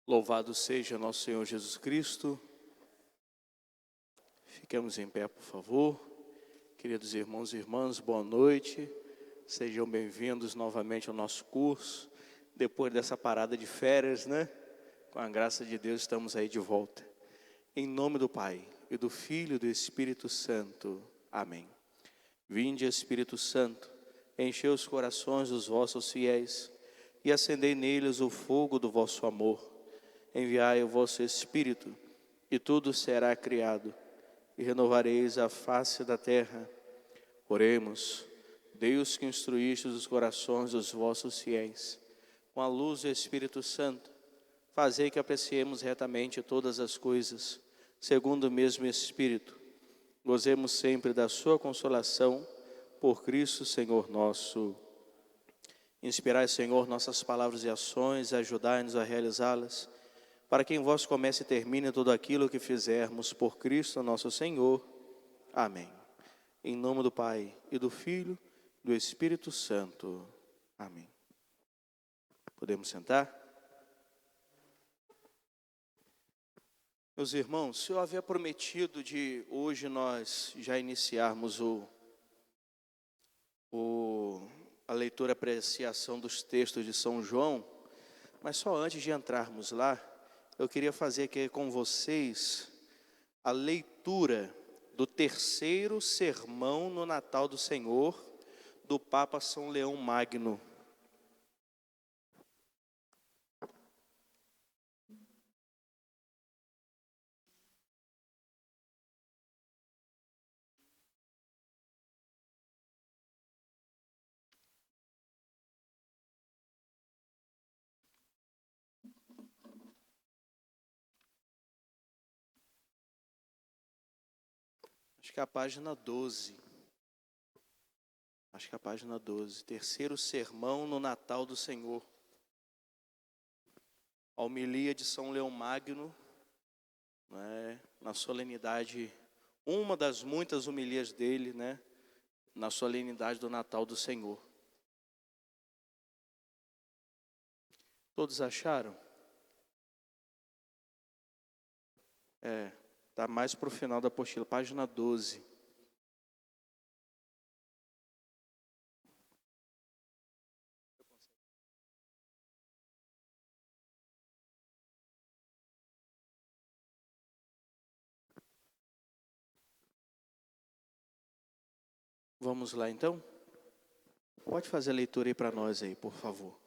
Louvado seja nosso Senhor Jesus Cristo. Fiquemos em pé, por favor. Queridos irmãos e irmãs, boa noite. Sejam bem-vindos novamente ao nosso curso. Depois dessa parada de férias, né? Com a graça de Deus, estamos aí de volta. Em nome do Pai, e do Filho e do Espírito Santo. Amém. Vinde, Espírito Santo, enchei os corações dos vossos fiéis e acendei neles o fogo do vosso amor. Enviai o vosso Espírito, e tudo será criado, e renovareis a face da terra. Oremos. Deus, que instruístes os corações dos vossos fiéis, com a luz do Espírito Santo, fazei que apreciemos retamente todas as coisas, segundo o mesmo Espírito. Gozemos sempre da sua consolação, por Cristo Senhor nosso. Inspirai, Senhor, nossas palavras e ações, e ajudai-nos a realizá-las, para que em vós comece e termine tudo aquilo que fizermos por Cristo nosso Senhor. Amém. Em nome do Pai, e do Filho, e do Espírito Santo. Amém. Podemos sentar? Meus irmãos, o Senhor havia prometido de hoje nós já iniciarmos a leitura e apreciação dos textos de São João, mas só antes de entrarmos lá, eu queria fazer aqui com vocês a leitura do terceiro sermão no Natal do Senhor, do Papa São Leão Magno. Acho que é a página 12. Acho que é a página 12. Terceiro sermão no Natal do Senhor. A homilia de São Leão Magno, né, na solenidade, uma das muitas homilias dele, né, na solenidade do Natal do Senhor. Todos acharam? Está mais para o final da apostila, página 12. Vamos lá então? Pode fazer a leitura aí para nós aí, por favor.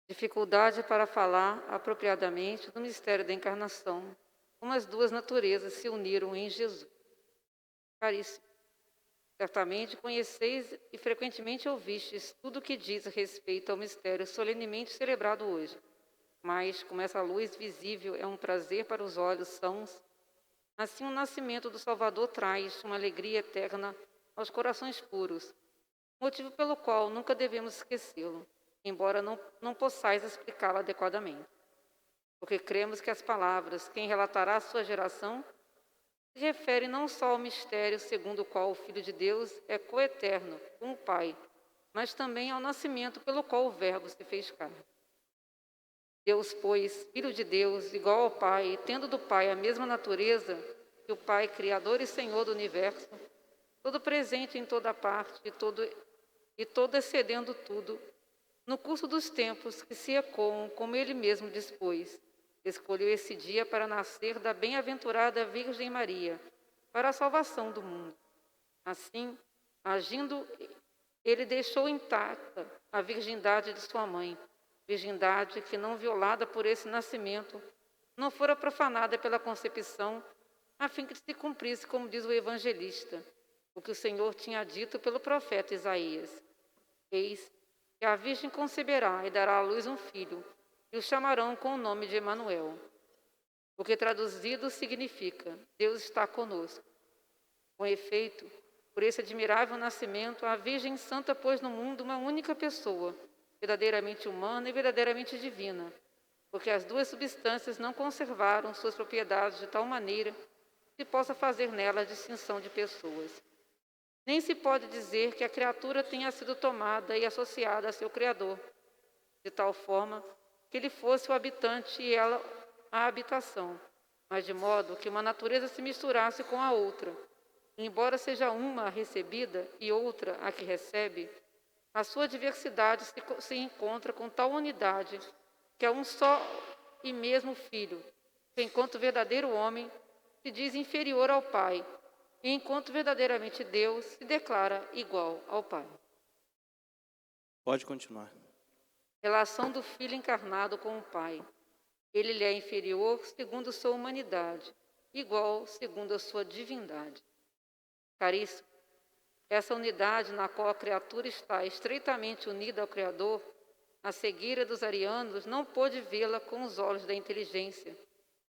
Dificuldade para falar apropriadamente do mistério da encarnação, como as duas naturezas se uniram em Jesus. Caríssimo, certamente conheceis e frequentemente ouvistes tudo o que diz respeito ao mistério solenemente celebrado hoje. Mas, como essa luz visível é um prazer para os olhos sãos, assim o nascimento do Salvador traz uma alegria eterna aos corações puros, motivo pelo qual nunca devemos esquecê-lo, embora não possais explicá-lo adequadamente. Porque cremos que as palavras, quem relatará a sua geração, se referem não só ao mistério segundo o qual o Filho de Deus é coeterno com o Pai, mas também ao nascimento pelo qual o Verbo se fez carne. Deus, pois, Filho de Deus, igual ao Pai, e tendo do Pai a mesma natureza que o Pai, Criador e Senhor do Universo, todo presente em toda parte e todo excedendo tudo, no curso dos tempos que se ecoam, como Ele mesmo dispôs, escolheu esse dia para nascer da bem-aventurada Virgem Maria, para a salvação do mundo. Assim, agindo, Ele deixou intacta a virgindade de sua mãe, virgindade que, não violada por esse nascimento, não fora profanada pela concepção, a fim que se cumprisse, como diz o evangelista, o que o Senhor tinha dito pelo profeta Isaías. Eis que a Virgem conceberá e dará à luz um filho, e o chamarão com o nome de Emanuel, o que traduzido significa Deus está conosco. Com efeito, por esse admirável nascimento, a Virgem Santa pôs no mundo uma única pessoa, verdadeiramente humana e verdadeiramente divina, porque as duas substâncias não conservaram suas propriedades de tal maneira que se possa fazer nela a distinção de pessoas. Nem se pode dizer que a criatura tenha sido tomada e associada a seu Criador, de tal forma que ele fosse o habitante e ela a habitação, mas de modo que uma natureza se misturasse com a outra. Embora seja uma a recebida e outra a que recebe, a sua diversidade se encontra com tal unidade que é um só e mesmo Filho, que enquanto verdadeiro homem se diz inferior ao Pai, e enquanto verdadeiramente Deus se declara igual ao Pai. Pode continuar. Relação do Filho encarnado com o Pai. Ele lhe é inferior segundo sua humanidade, igual segundo a sua divindade. Caríssimo, essa unidade na qual a criatura está estreitamente unida ao Criador, a cegueira dos arianos não pôde vê-la com os olhos da inteligência,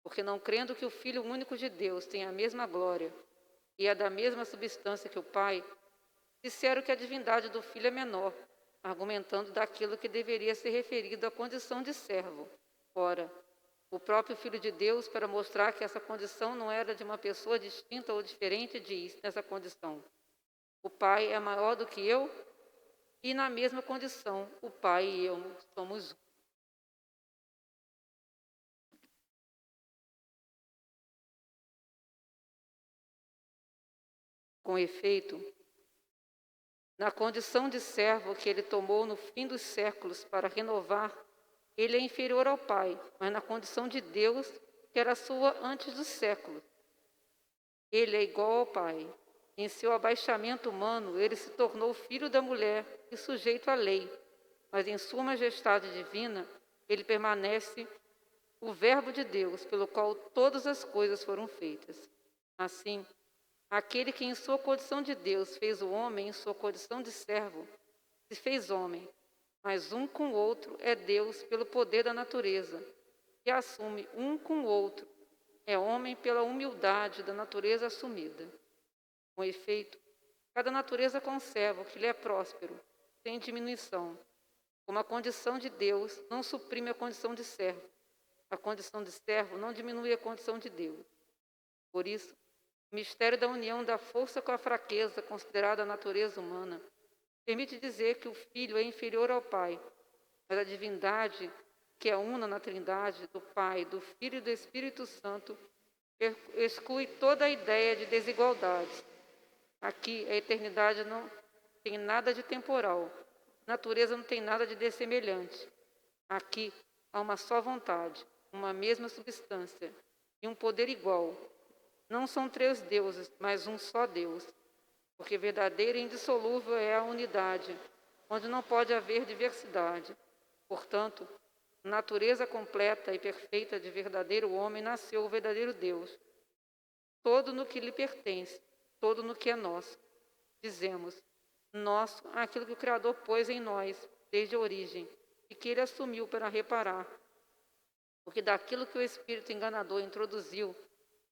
porque não crendo que o Filho único de Deus tenha a mesma glória e é da mesma substância que o Pai, disseram que a divindade do Filho é menor, argumentando daquilo que deveria ser referido à condição de servo. Ora, o próprio Filho de Deus, para mostrar que essa condição não era de uma pessoa distinta ou diferente, diz nessa condição: o Pai é maior do que eu, e na mesma condição, o Pai e eu somos um. Com efeito, na condição de servo que ele tomou no fim dos séculos para renovar, ele é inferior ao Pai, mas na condição de Deus, que era sua antes dos séculos. Ele é igual ao Pai. Em seu abaixamento humano, ele se tornou filho da mulher e sujeito à lei, mas em sua majestade divina, ele permanece o Verbo de Deus, pelo qual todas as coisas foram feitas. Assim, aquele que em sua condição de Deus fez o homem em sua condição de servo, se fez homem, mas um com o outro é Deus pelo poder da natureza, que assume um com o outro, é homem pela humildade da natureza assumida. Com efeito, cada natureza conserva o que lhe é próspero, sem diminuição. Como a condição de Deus não suprime a condição de servo, a condição de servo não diminui a condição de Deus. Por isso, o mistério da união da força com a fraqueza, considerada a natureza humana, permite dizer que o Filho é inferior ao Pai, mas a divindade, que é una na Trindade, do Pai, do Filho e do Espírito Santo, exclui toda a ideia de desigualdade. Aqui, a eternidade não tem nada de temporal, a natureza não tem nada de dessemelhante. Aqui, há uma só vontade, uma mesma substância e um poder igual. Não são três deuses, mas um só Deus, porque verdadeira e indissolúvel é a unidade, onde não pode haver diversidade. Portanto, na natureza completa e perfeita de verdadeiro homem nasceu o verdadeiro Deus. Todo no que lhe pertence, todo no que é nosso. Dizemos, nosso aquilo que o Criador pôs em nós, desde a origem, e que ele assumiu para reparar. Porque daquilo que o Espírito enganador introduziu,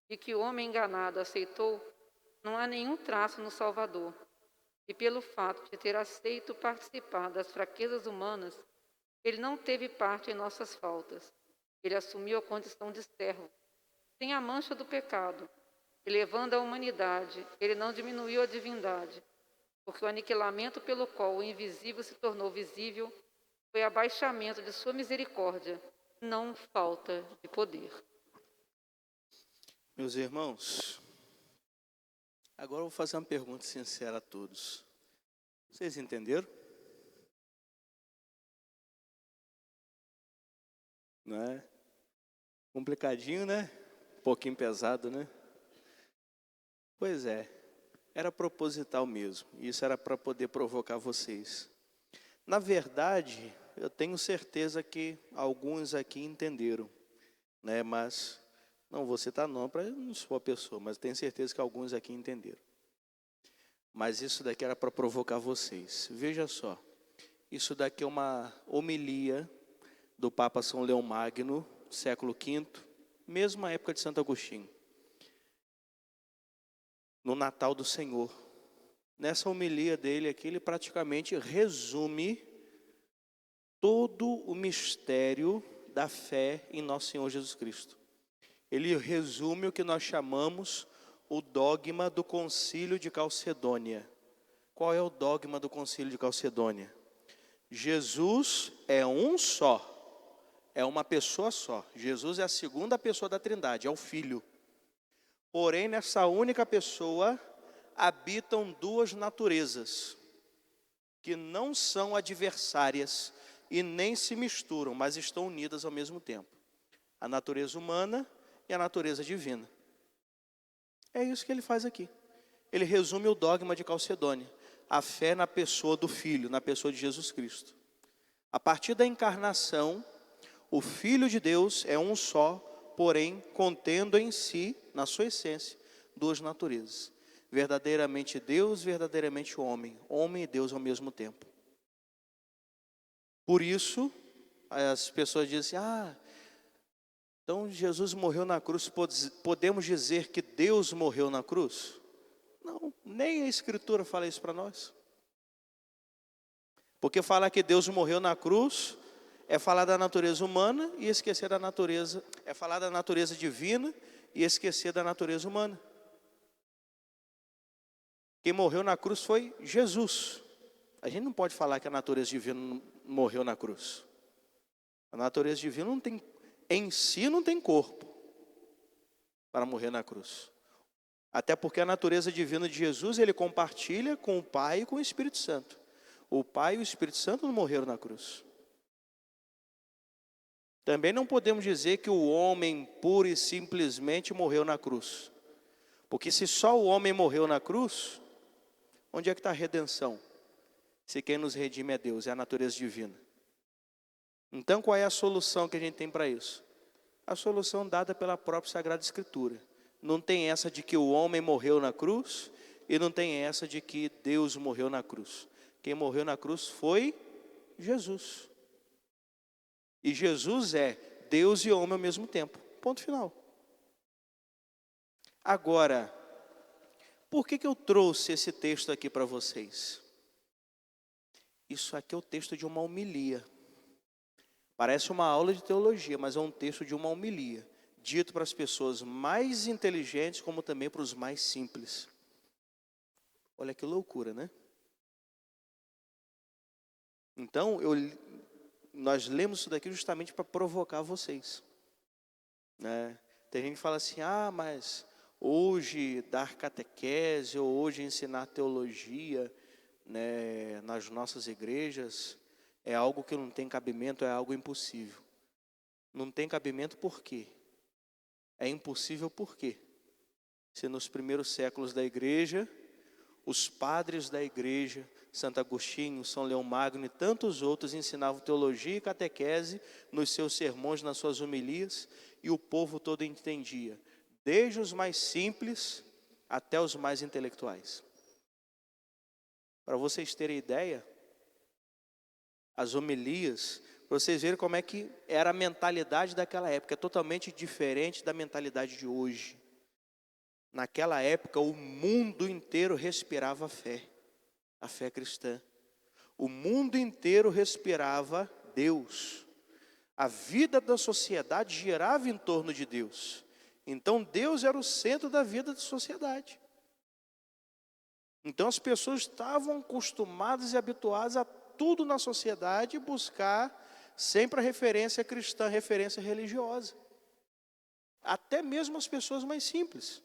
e que o homem enganado aceitou, não há nenhum traço no Salvador. E pelo fato de ter aceito participar das fraquezas humanas, ele não teve parte em nossas faltas. Ele assumiu a condição de servo, sem a mancha do pecado. Elevando a humanidade, ele não diminuiu a divindade, porque o aniquilamento pelo qual o invisível se tornou visível foi abaixamento de sua misericórdia, não falta de poder. Meus irmãos, agora eu vou fazer uma pergunta sincera a todos. Vocês entenderam? Não é? Complicadinho, né? Um pouquinho pesado, né? Pois é, era proposital mesmo. Isso era para poder provocar vocês. Na verdade, eu tenho certeza que alguns aqui entenderam, né? Mas não vou citar não para não sou a pessoa, mas tenho certeza que alguns aqui entenderam. Mas isso daqui era para provocar vocês. Veja só, isso daqui é uma homilia do Papa São Leão Magno, século V, mesma época de Santo Agostinho, no Natal do Senhor. Nessa homilia dele aqui, ele praticamente resume todo o mistério da fé em nosso Senhor Jesus Cristo. Ele resume o que nós chamamos o dogma do Concílio de Calcedônia. Qual é o dogma do Concílio de Calcedônia? Jesus é um só, é uma pessoa só. Jesus é a segunda pessoa da Trindade, é o Filho. Porém, nessa única pessoa habitam duas naturezas, que não são adversárias e nem se misturam, mas estão unidas ao mesmo tempo. A natureza humana e a natureza divina. É isso que ele faz aqui. Ele resume o dogma de Calcedônia, a fé na pessoa do Filho, na pessoa de Jesus Cristo. A partir da encarnação, o Filho de Deus é um só, porém contendo em si, na sua essência, duas naturezas. Verdadeiramente Deus, verdadeiramente homem. Homem e Deus ao mesmo tempo. Por isso, as pessoas dizem, então Jesus morreu na cruz, podemos dizer que Deus morreu na cruz? Não, nem a Escritura fala isso para nós. Porque falar que Deus morreu na cruz é falar da natureza humana e esquecer da natureza, é falar da natureza divina e esquecer da natureza humana. Quem morreu na cruz foi Jesus. A gente não pode falar que a natureza divina morreu na cruz. A natureza divina não tem, em si não tem corpo para morrer na cruz. Até porque a natureza divina de Jesus, ele compartilha com o Pai e com o Espírito Santo. O Pai e o Espírito Santo não morreram na cruz. Também não podemos dizer que o homem pura e simplesmente morreu na cruz. Porque se só o homem morreu na cruz, onde é que está a redenção? Se quem nos redime é Deus, é a natureza divina. Então qual é a solução que a gente tem para isso? A solução dada pela própria Sagrada Escritura. Não tem essa de que o homem morreu na cruz e não tem essa de que Deus morreu na cruz. Quem morreu na cruz foi Jesus. E Jesus é Deus e homem ao mesmo tempo. Ponto final. Agora, por que eu trouxe esse texto aqui para vocês? Isso aqui é o texto de uma homilia. Parece uma aula de teologia, mas é um texto de uma homilia, dito para as pessoas mais inteligentes, como também para os mais simples. Olha que loucura, né? Então, nós lemos isso daqui justamente para provocar vocês. Né? Tem gente que fala assim, mas hoje dar catequese, ou hoje ensinar teologia, né, nas nossas igrejas, é algo que não tem cabimento, é algo impossível. Não tem cabimento por quê? É impossível por quê? Se nos primeiros séculos da igreja, os padres da igreja, Santo Agostinho, São Leão Magno e tantos outros ensinavam teologia e catequese nos seus sermões, nas suas homilias, e o povo todo entendia, desde os mais simples até os mais intelectuais. Para vocês terem ideia, as homilias, para vocês verem como é que era a mentalidade daquela época, é totalmente diferente da mentalidade de hoje. Naquela época, o mundo inteiro respirava a fé cristã. O mundo inteiro respirava Deus. A vida da sociedade girava em torno de Deus. Então, Deus era o centro da vida da sociedade. Então, as pessoas estavam acostumadas e habituadas a tudo na sociedade buscar sempre a referência cristã, referência religiosa. Até mesmo as pessoas mais simples.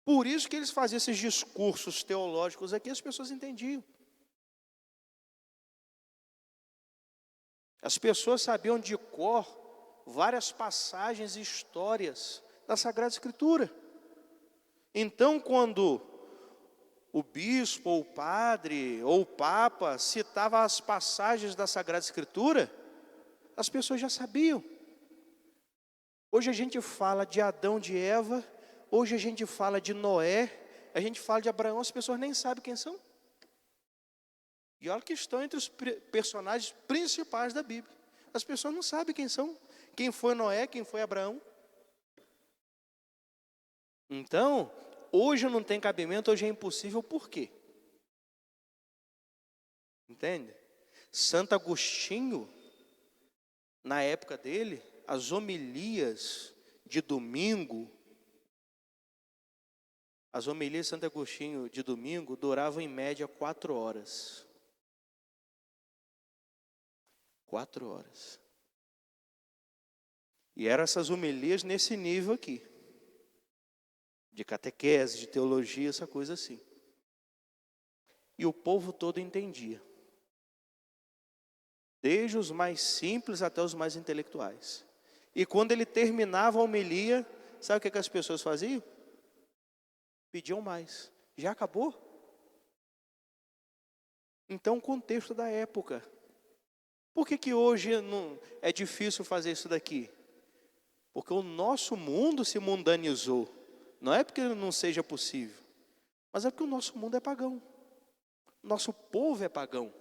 Por isso que eles faziam esses discursos teológicos aqui, as pessoas entendiam. As pessoas sabiam de cor várias passagens e histórias da Sagrada Escritura. Então, quando o bispo, ou o padre, ou o papa citava as passagens da Sagrada Escritura, as pessoas já sabiam. Hoje a gente fala de Adão, de Eva, hoje a gente fala de Noé, a gente fala de Abraão, as pessoas nem sabem quem são. E olha que estão entre os personagens principais da Bíblia. As pessoas não sabem quem são, quem foi Noé, quem foi Abraão. Então, hoje não tem cabimento, hoje é impossível, por quê? Entende? Santo Agostinho, na época dele, as homilias de domingo, as homilias de Santo Agostinho de domingo duravam em média 4 horas. 4 horas. E eram essas homilias nesse nível aqui, de catequese, de teologia, essa coisa assim. E o povo todo entendia, desde os mais simples até os mais intelectuais. E quando ele terminava a homilia, sabe o que as pessoas faziam? Pediam mais. Já acabou? Então, o contexto da época. Por que hoje não é difícil fazer isso daqui? Porque o nosso mundo se mundanizou. Não é porque não seja possível, mas é porque o nosso mundo é pagão. Nosso povo é pagão.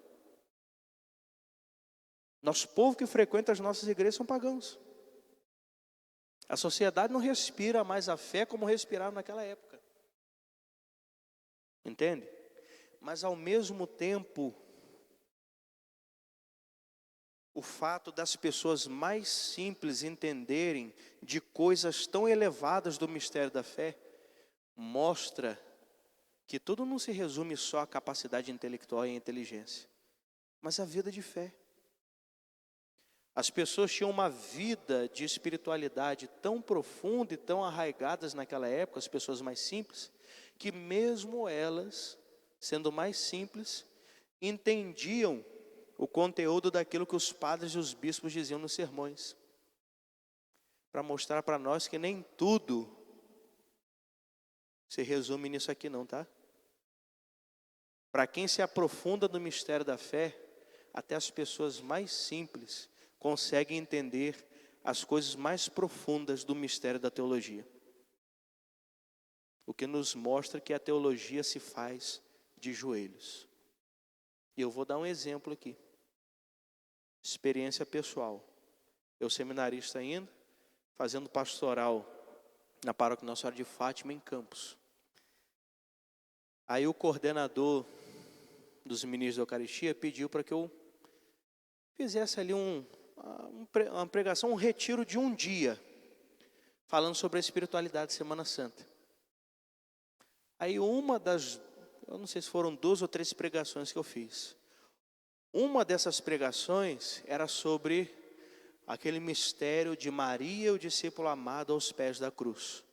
Nosso povo que frequenta as nossas igrejas são pagãos. A sociedade não respira mais a fé como respirava naquela época. Entende? Mas ao mesmo tempo, o fato das pessoas mais simples entenderem de coisas tão elevadas do mistério da fé, mostra que tudo não se resume só à capacidade intelectual e à inteligência, mas à vida de fé. As pessoas tinham uma vida de espiritualidade tão profunda e tão arraigadas naquela época, as pessoas mais simples, que mesmo elas, sendo mais simples, entendiam o conteúdo daquilo que os padres e os bispos diziam nos sermões, para mostrar para nós que nem tudo se resume nisso aqui não, tá? Para quem se aprofunda no mistério da fé, até as pessoas mais simples conseguem entender as coisas mais profundas do mistério da teologia. O que nos mostra que a teologia se faz de joelhos. E eu vou dar um exemplo aqui. Experiência pessoal. Eu seminarista ainda, fazendo pastoral na paróquia Nossa Senhora de Fátima, em Campos. Aí o coordenador dos ministros da Eucaristia pediu para que eu fizesse ali uma pregação, um retiro de um dia, falando sobre a espiritualidade de Semana Santa. Aí eu não sei se foram 2 ou 3 pregações que eu fiz. Uma dessas pregações era sobre aquele mistério de Maria, o discípulo amado, aos pés da cruz.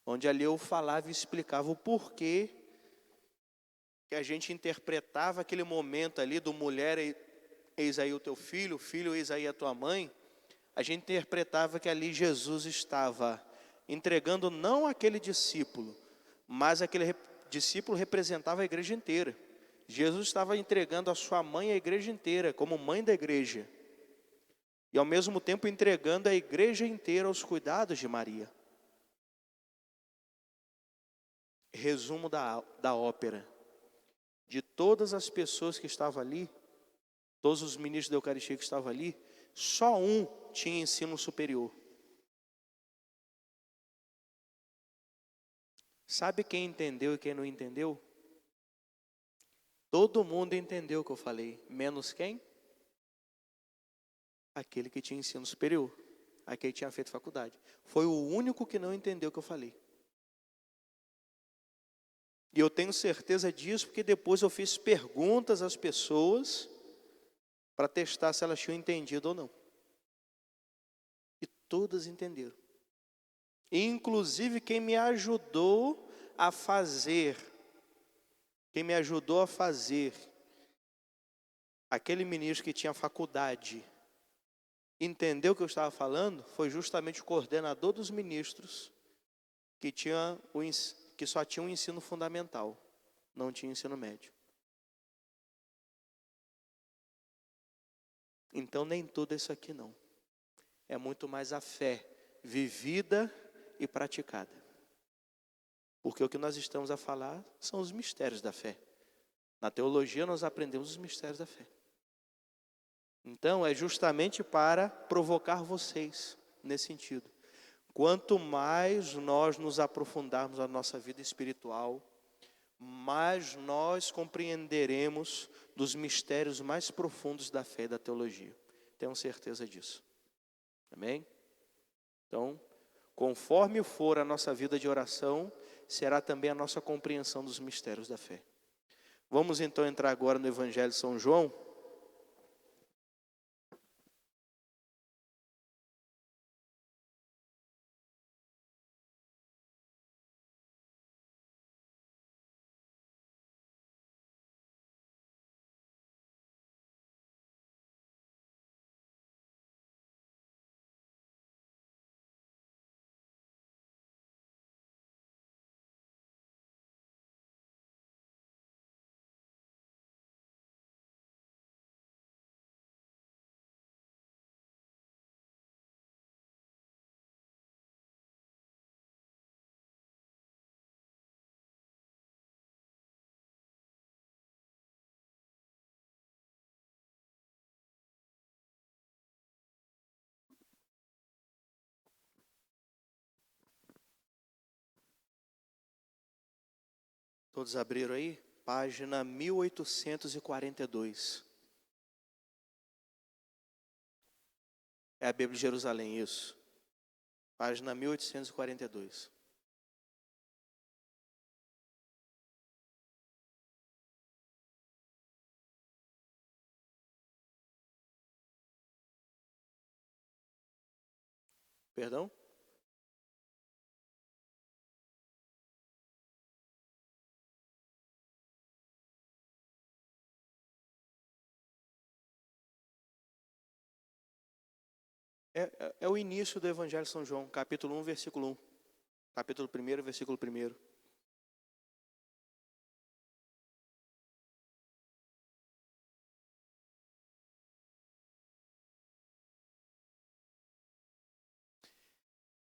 Onde ali eu falava e explicava o porquê que a gente interpretava aquele momento ali do mulher, eis aí o teu filho, filho, eis aí a tua mãe. A gente interpretava que ali Jesus estava entregando não aquele discípulo, mas aquele discípulo representava a igreja inteira. Jesus estava entregando a sua mãe à igreja inteira, como mãe da igreja. E ao mesmo tempo entregando a igreja inteira aos cuidados de Maria. Resumo da ópera. De todas as pessoas que estavam ali, todos os ministros da Eucaristia que estavam ali, só um tinha ensino superior. Sabe quem entendeu e quem não entendeu? Todo mundo entendeu o que eu falei, menos quem? Aquele que tinha ensino superior, aquele que tinha feito faculdade. Foi o único que não entendeu o que eu falei. E eu tenho certeza disso porque depois eu fiz perguntas às pessoas para testar se elas tinham entendido ou não. E todas entenderam. Inclusive quem me ajudou a fazer, aquele ministro que tinha faculdade, entendeu o que eu estava falando, foi justamente o coordenador dos ministros, que só tinha um ensino fundamental, não tinha ensino médio. Então nem tudo isso aqui não. É muito mais a fé vivida e praticada. Porque o que nós estamos a falar são os mistérios da fé. Na teologia nós aprendemos os mistérios da fé. Então é justamente para provocar vocês nesse sentido. Quanto mais nós nos aprofundarmos na nossa vida espiritual, mais nós compreenderemos dos mistérios mais profundos da fé e da teologia. Tenho certeza disso. Amém? Então, conforme for a nossa vida de oração, será também a nossa compreensão dos mistérios da fé. Vamos então entrar agora no Evangelho de São João. Todos abriram aí? Página 1842. É a Bíblia de Jerusalém, isso. Página 1842. Perdão? É o início do Evangelho de São João, capítulo 1, versículo 1. Capítulo 1, versículo 1.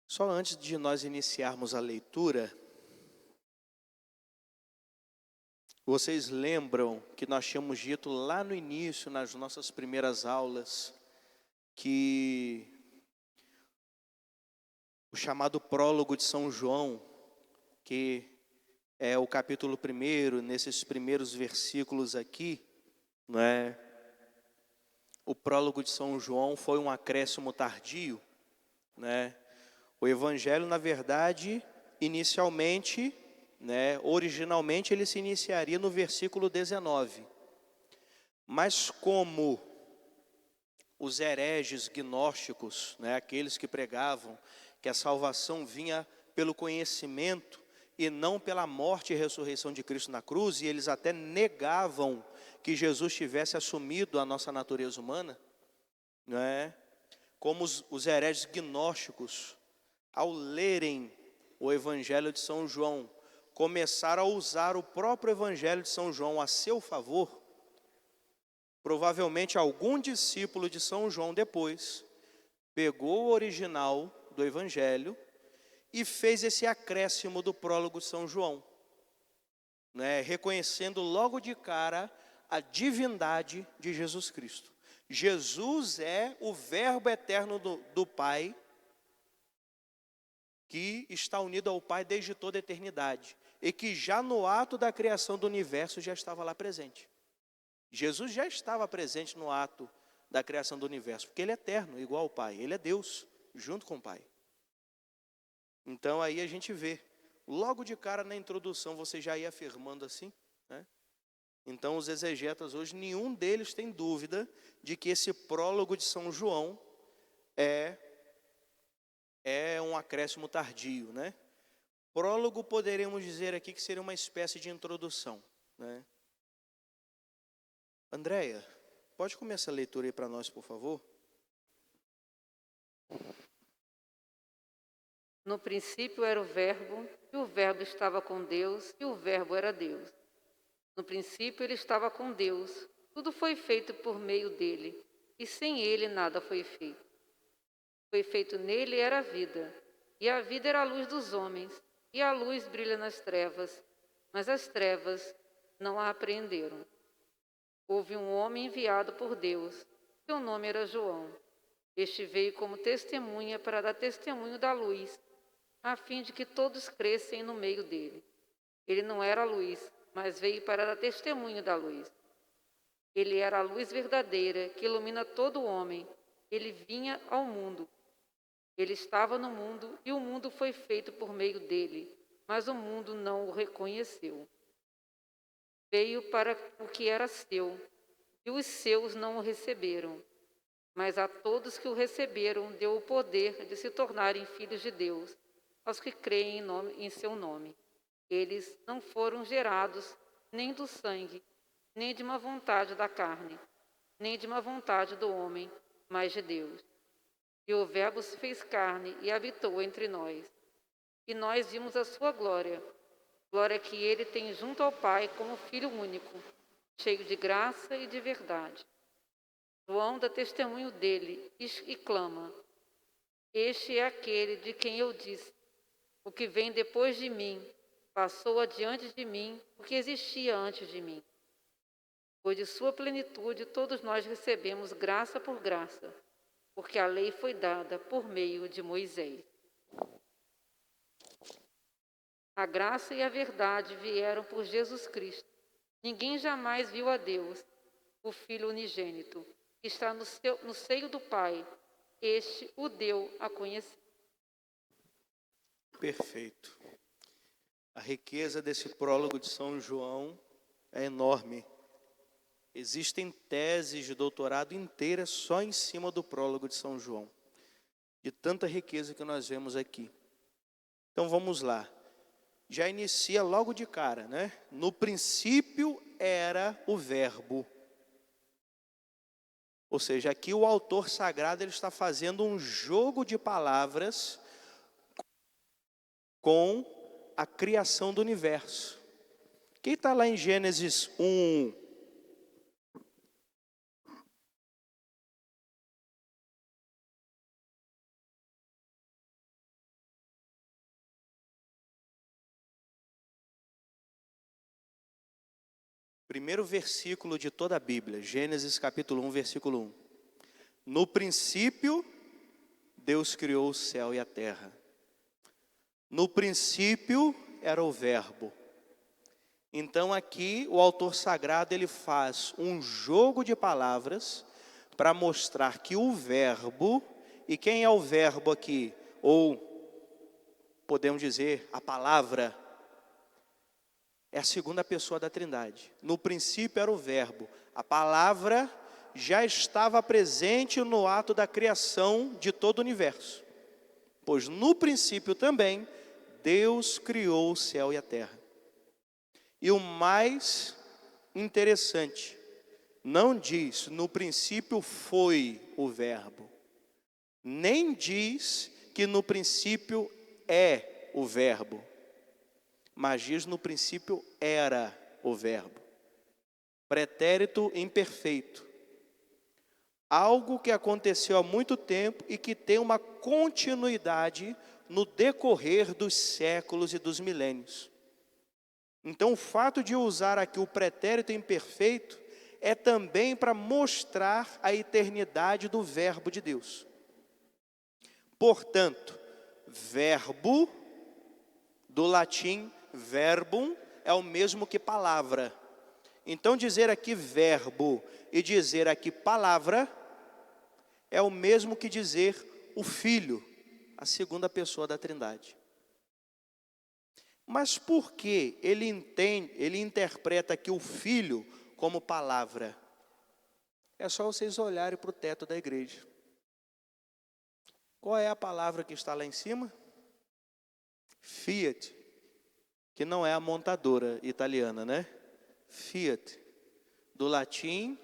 Só antes de nós iniciarmos a leitura, vocês lembram que nós tínhamos dito lá no início, nas nossas primeiras aulas, que o chamado prólogo de São João, que é o capítulo 1, nesses primeiros versículos aqui, não é? O prólogo de São João foi um acréscimo tardio, né? O evangelho, na verdade, inicialmente, né, originalmente ele se iniciaria no versículo 19. Mas como os hereges gnósticos, né, aqueles que pregavam que a salvação vinha pelo conhecimento e não pela morte e ressurreição de Cristo na cruz, e eles até negavam que Jesus tivesse assumido a nossa natureza humana, né? Como os hereges gnósticos, ao lerem o Evangelho de São João, começaram a usar o próprio Evangelho de São João a seu favor. Provavelmente algum discípulo de São João depois pegou o original do Evangelho e fez esse acréscimo do prólogo de São João, né, reconhecendo logo de cara a divindade de Jesus Cristo. Jesus é o Verbo eterno do Pai, que está unido ao Pai desde toda a eternidade, e que já no ato da criação do universo já estava lá presente. Jesus já estava presente no ato da criação do universo, porque ele é eterno, igual ao Pai, ele é Deus, junto com o Pai. Então aí a gente vê, logo de cara na introdução, você já ia afirmando assim, né? Então os exegetas hoje, nenhum deles tem dúvida de que esse prólogo de São João é um acréscimo tardio, né? Prólogo poderíamos dizer aqui que seria uma espécie de introdução, né? Andréia, pode começar a leitura aí para nós, por favor? No princípio era o Verbo, e o Verbo estava com Deus, e o Verbo era Deus. No princípio ele estava com Deus. Tudo foi feito por meio dele, e sem ele nada foi feito. Foi feito nele era a vida, e a vida era a luz dos homens, e a luz brilha nas trevas, mas as trevas não a apreenderam. Houve um homem enviado por Deus, seu nome era João. Este veio como testemunha para dar testemunho da luz, a fim de que todos crescem no meio dele. Ele não era a luz, mas veio para dar testemunho da luz. Ele era a luz verdadeira, que ilumina todo homem. Ele vinha ao mundo. Ele estava no mundo, e o mundo foi feito por meio dele, mas o mundo não o reconheceu. Veio para o que era seu, e os seus não o receberam. Mas a todos que o receberam, deu o poder de se tornarem filhos de Deus, aos que creem em seu nome. Eles não foram gerados nem do sangue, nem de uma vontade da carne, nem de uma vontade do homem, mas de Deus. E o Verbo se fez carne e habitou entre nós. E nós vimos a sua glória, glória que ele tem junto ao Pai como Filho único, cheio de graça e de verdade. João dá testemunho dele e clama: Este é aquele de quem eu disse: o que vem depois de mim passou adiante de mim o que existia antes de mim. Pois de sua plenitude todos nós recebemos graça por graça, porque a lei foi dada por meio de Moisés. A graça e a verdade vieram por Jesus Cristo. Ninguém jamais viu a Deus, o Filho unigênito, que está no seio do Pai. Este o deu a conhecer. Perfeito. A riqueza desse prólogo de São João é enorme. Existem teses de doutorado inteiras só em cima do prólogo de São João, de tanta riqueza que nós vemos aqui. Então vamos lá. Já inicia logo de cara, né? No princípio era o Verbo. Ou seja, aqui o autor sagrado ele está fazendo um jogo de palavras com a criação do universo. Quem está lá em Gênesis 1? Primeiro versículo de toda a Bíblia, Gênesis capítulo 1, versículo 1. No princípio, Deus criou o céu e a terra. No princípio era o Verbo. Então aqui o autor sagrado ele faz um jogo de palavras para mostrar que o Verbo, e quem é o Verbo aqui? Ou podemos dizer a palavra, é a segunda pessoa da Trindade. No princípio era o Verbo. A palavra já estava presente no ato da criação de todo o universo. Pois no princípio também, Deus criou o céu e a terra. E o mais interessante, não diz no princípio foi o Verbo. Nem diz que no princípio é o Verbo. Mas diz no princípio era o Verbo. Pretérito imperfeito. Algo que aconteceu há muito tempo e que tem uma continuidade no decorrer dos séculos e dos milênios. Então o fato de usar aqui o pretérito imperfeito é também para mostrar a eternidade do Verbo de Deus. Portanto, verbo, do latim verbum, é o mesmo que palavra. Então dizer aqui verbo e dizer aqui palavra é o mesmo que dizer o Filho, a segunda pessoa da Trindade. Mas por que ele interpreta aqui o Filho como palavra? É só vocês olharem para o teto da igreja. Qual é a palavra que está lá em cima? Fiat, que não é a montadora italiana, né? Fiat, do latim,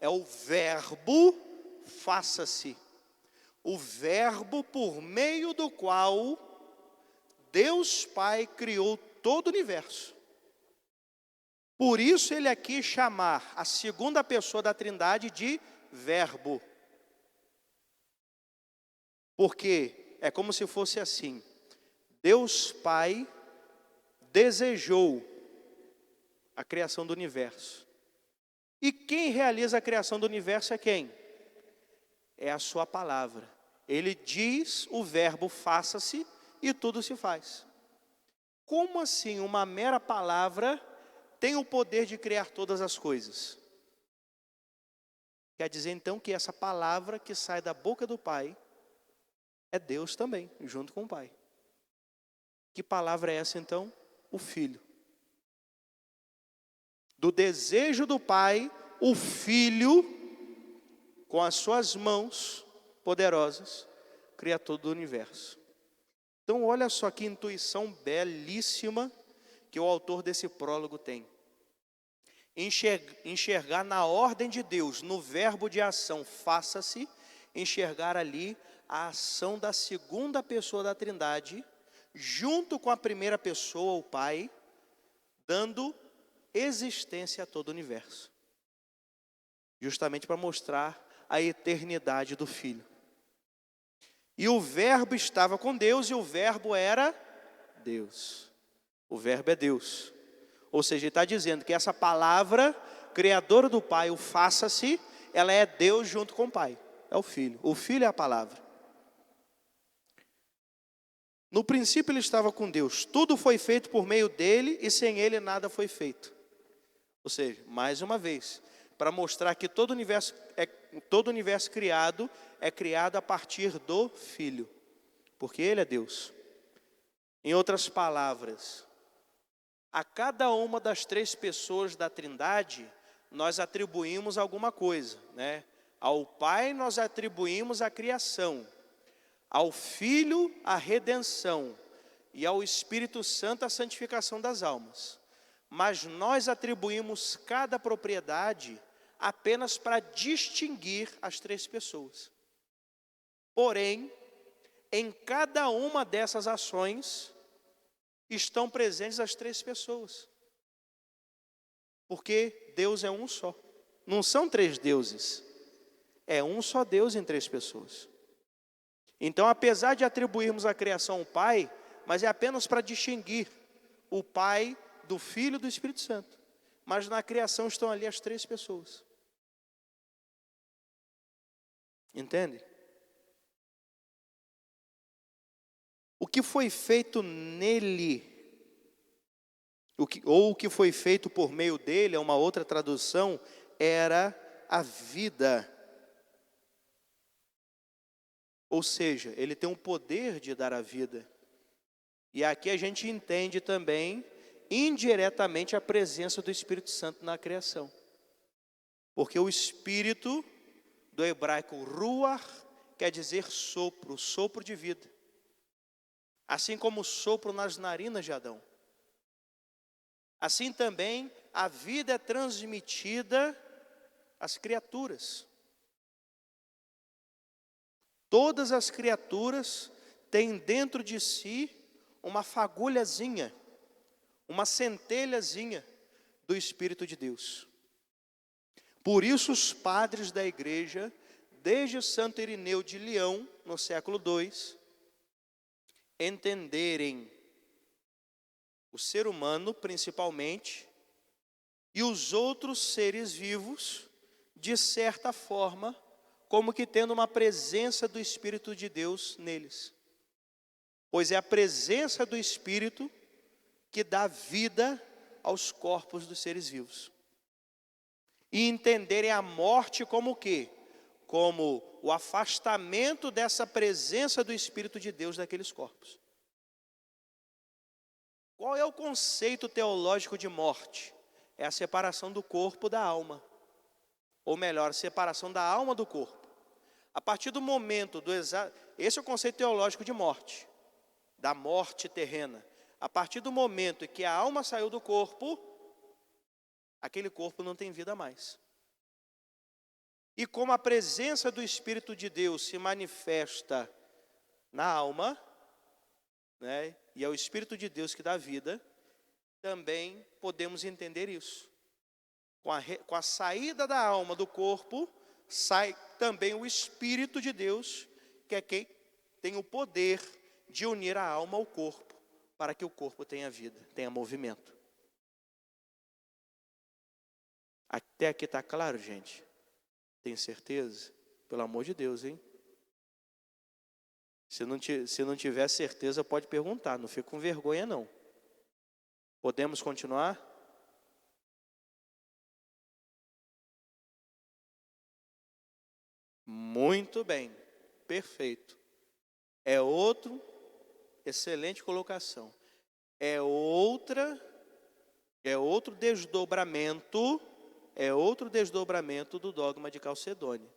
é o verbo faça-se. O verbo por meio do qual Deus Pai criou todo o universo. Por isso ele aqui chamar a segunda pessoa da Trindade de verbo. Porque é como se fosse assim. Deus Pai desejou a criação do universo. E quem realiza a criação do universo é quem? É a sua palavra. Ele diz o verbo faça-se e tudo se faz. Como assim uma mera palavra tem o poder de criar todas as coisas? Quer dizer então que essa palavra que sai da boca do Pai é Deus também, junto com o Pai. Que palavra é essa então? O Filho. Do desejo do Pai, o Filho, com as suas mãos poderosas, cria todo o universo. Então olha só que intuição belíssima que o autor desse prólogo tem. Enxergar na ordem de Deus, no verbo de ação, faça-se, enxergar ali a ação da segunda pessoa da Trindade, junto com a primeira pessoa, o Pai, dando existência a todo o universo. Justamente para mostrar a eternidade do Filho. E o verbo estava com Deus e o verbo era Deus. O verbo é Deus. Ou seja, ele está dizendo que essa palavra, criadora do Pai, o faça-se, ela é Deus junto com o Pai. É o Filho. O Filho é a palavra. No princípio ele estava com Deus. Tudo foi feito por meio dele e sem ele nada foi feito. Ou seja, mais uma vez, para mostrar que todo universo criado é criado a partir do Filho. Porque ele é Deus. Em outras palavras, a cada uma das 3 pessoas da Trindade, nós atribuímos alguma coisa, né? Ao Pai nós atribuímos a criação, ao Filho a redenção e ao Espírito Santo a santificação das almas. Mas nós atribuímos cada propriedade apenas para distinguir as 3 pessoas. Porém, em cada uma dessas ações estão presentes as 3 pessoas. Porque Deus é um só. Não são 3 deuses. É um só Deus em 3 pessoas. Então, apesar de atribuirmos a criação ao Pai, mas é apenas para distinguir o Pai do Filho e do Espírito Santo. Mas na criação estão ali as 3 pessoas. Entende? O que foi feito nele, ou o que foi feito por meio dele, é uma outra tradução, era a vida. Ou seja, ele tem o poder de dar a vida. E aqui a gente entende também, indiretamente, a presença do Espírito Santo na criação. Porque o Espírito, do hebraico ruach, quer dizer sopro, sopro de vida. Assim como o sopro nas narinas de Adão. Assim também a vida é transmitida às criaturas. Todas as criaturas têm dentro de si uma fagulhazinha, uma centelhazinha do Espírito de Deus. Por isso os padres da igreja, desde Santo Irineu de Leão, no século II, entenderem o ser humano, principalmente, e os outros seres vivos, de certa forma, como que tendo uma presença do Espírito de Deus neles. Pois é a presença do Espírito que dá vida aos corpos dos seres vivos. E entenderem a morte como o quê? Como o afastamento dessa presença do Espírito de Deus daqueles corpos. Qual é o conceito teológico de morte? É a separação do corpo da alma. Ou melhor, a separação da alma do corpo. A partir do momento esse é o conceito teológico de morte, da morte terrena. A partir do momento em que a alma saiu do corpo, aquele corpo não tem vida mais. E como a presença do Espírito de Deus se manifesta na alma, né, e é o Espírito de Deus que dá vida, também podemos entender isso. Com a saída da alma do corpo, sai também o Espírito de Deus, que é quem tem o poder de unir a alma ao corpo, para que o corpo tenha vida, tenha movimento. Até aqui está claro, gente? Tem certeza? Pelo amor de Deus, hein? Se não tiver certeza, pode perguntar, não fique com vergonha não. Podemos continuar? Muito bem, perfeito. É outro, excelente colocação. É outro desdobramento do dogma de Calcedônia.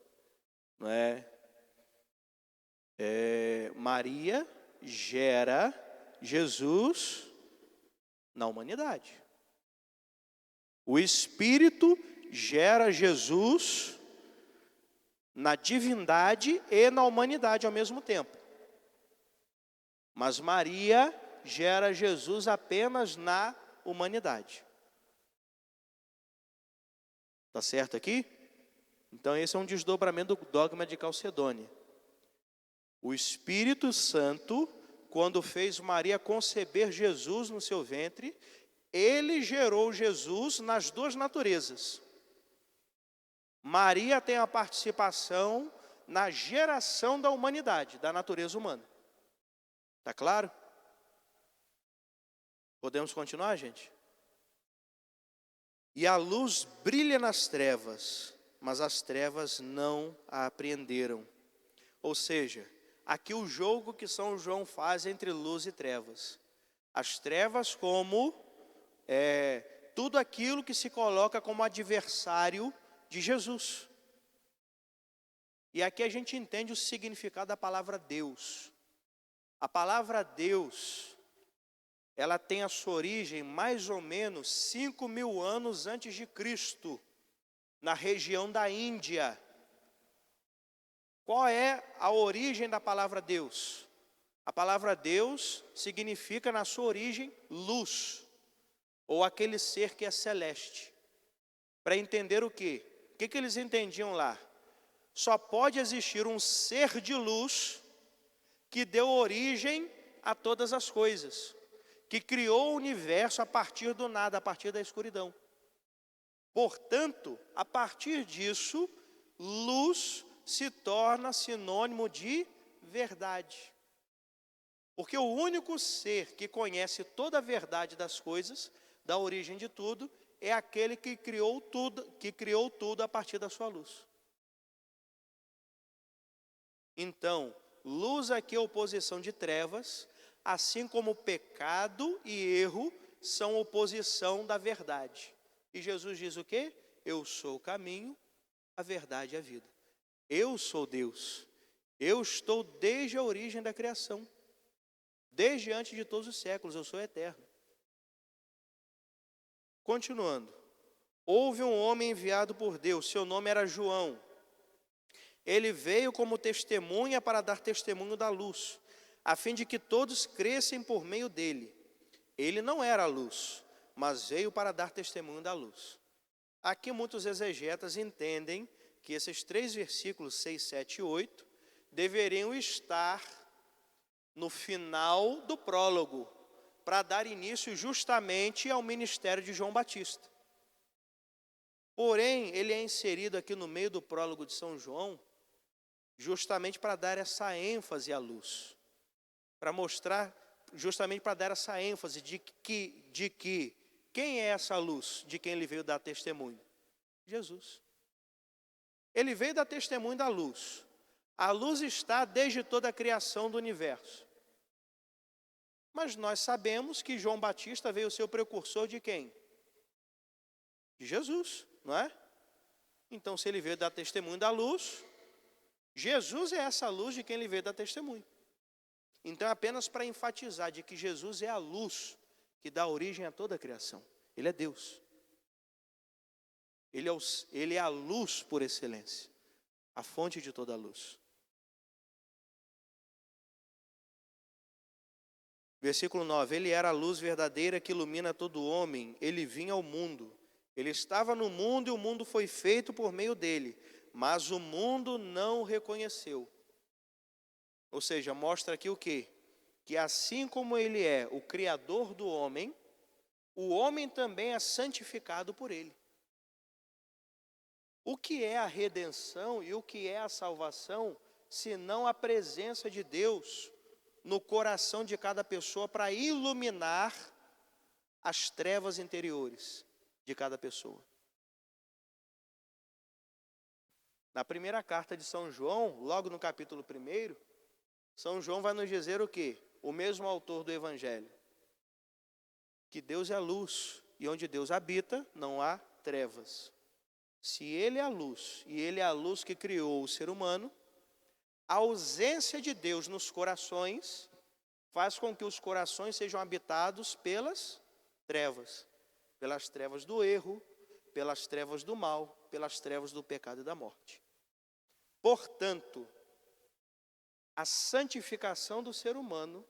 Não é? Maria gera Jesus na humanidade. O Espírito gera Jesus na divindade e na humanidade ao mesmo tempo. Mas Maria gera Jesus apenas na humanidade. Tá certo aqui? Então esse é um desdobramento do dogma de Calcedônia. O Espírito Santo, quando fez Maria conceber Jesus no seu ventre, ele gerou Jesus nas 2 naturezas. Maria tem a participação na geração da humanidade, da natureza humana. Está claro? Podemos continuar, gente? E a luz brilha nas trevas, mas as trevas não a apreenderam. Ou seja, aqui o jogo que São João faz entre luz e trevas. As trevas como tudo aquilo que se coloca como adversário de Jesus. E aqui a gente entende o significado da palavra Deus. A palavra Deus, ela tem a sua origem mais ou menos 5.000 anos antes de Cristo, na região da Índia. Qual é a origem da palavra Deus? A palavra Deus significa na sua origem luz, ou aquele ser que é celeste. Para entender o quê? O que eles entendiam lá? Só pode existir um ser de luz que deu origem a todas as coisas, que criou o universo a partir do nada, a partir da escuridão. Portanto, a partir disso, luz se torna sinônimo de verdade. Porque o único ser que conhece toda a verdade das coisas, da origem de tudo, é aquele que criou tudo a partir da sua luz. Então, luz aqui é oposição de trevas, assim como pecado e erro são oposição da verdade. E Jesus diz o quê? Eu sou o caminho, a verdade e a vida. Eu sou Deus. Eu estou desde a origem da criação. Desde antes de todos os séculos, eu sou eterno. Continuando. Houve um homem enviado por Deus, seu nome era João. Ele veio como testemunha para dar testemunho da luz, a fim de que todos crescem por meio dele. Ele não era a luz, mas veio para dar testemunho da luz. Aqui muitos exegetas entendem que esses 3 versículos, 6, 7 e 8, deveriam estar no final do prólogo, para dar início justamente ao ministério de João Batista. Porém, ele é inserido aqui no meio do prólogo de São João, justamente para dar essa ênfase à luz, para mostrar, justamente para dar essa ênfase de que quem é essa luz de quem ele veio dar testemunho? Jesus. Ele veio dar testemunho da luz. A luz está desde toda a criação do universo. Mas nós sabemos que João Batista veio ser o precursor de quem? De Jesus, não é? Então, se ele veio dar testemunho da luz, Jesus é essa luz de quem ele veio dar testemunho. Então, apenas para enfatizar de que Jesus é a luz que dá origem a toda a criação. Ele é Deus. Ele é a luz por excelência, a fonte de toda a luz. Versículo 9, ele era a luz verdadeira que ilumina todo homem, ele vinha ao mundo. Ele estava no mundo e o mundo foi feito por meio dele, mas o mundo não o reconheceu. Ou seja, mostra aqui o quê? Que assim como ele é o criador do homem, o homem também é santificado por ele. O que é a redenção e o que é a salvação, senão a presença de Deus no coração de cada pessoa para iluminar as trevas interiores de cada pessoa. Na primeira carta de São João, logo no capítulo 1, São João vai nos dizer o quê? O mesmo autor do Evangelho. Que Deus é a luz, e onde Deus habita, não há trevas. Se Ele é a luz, e Ele é a luz que criou o ser humano, a ausência de Deus nos corações faz com que os corações sejam habitados pelas trevas do erro, pelas trevas do mal, pelas trevas do pecado e da morte. Portanto, a santificação do ser humano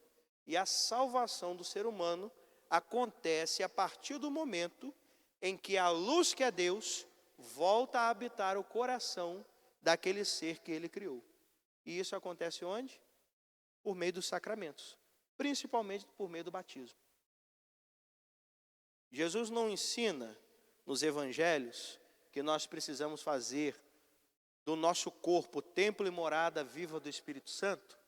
e a salvação do ser humano acontece a partir do momento em que a luz que é Deus volta a habitar o coração daquele ser que ele criou. E isso acontece onde? Por meio dos sacramentos, principalmente por meio do batismo. Jesus não ensina nos evangelhos que nós precisamos fazer do nosso corpo templo e morada viva do Espírito Santo?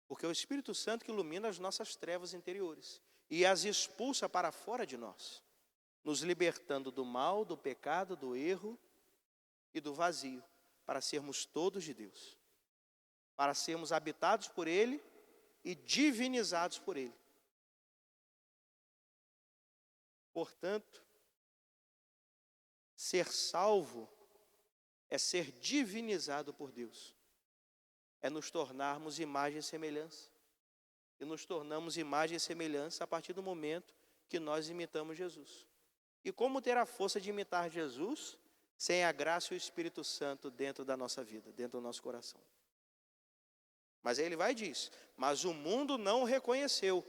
Porque é o Espírito Santo que ilumina as nossas trevas interiores e as expulsa para fora de nós, nos libertando do mal, do pecado, do erro e do vazio, para sermos todos de Deus, para sermos habitados por Ele e divinizados por Ele. Portanto, ser salvo é ser divinizado por Deus, é nos tornarmos imagem e semelhança. E nos tornamos imagem e semelhança a partir do momento que nós imitamos Jesus. E como ter a força de imitar Jesus sem a graça e o Espírito Santo dentro da nossa vida, dentro do nosso coração? Mas aí ele vai e diz, mas o mundo não o reconheceu.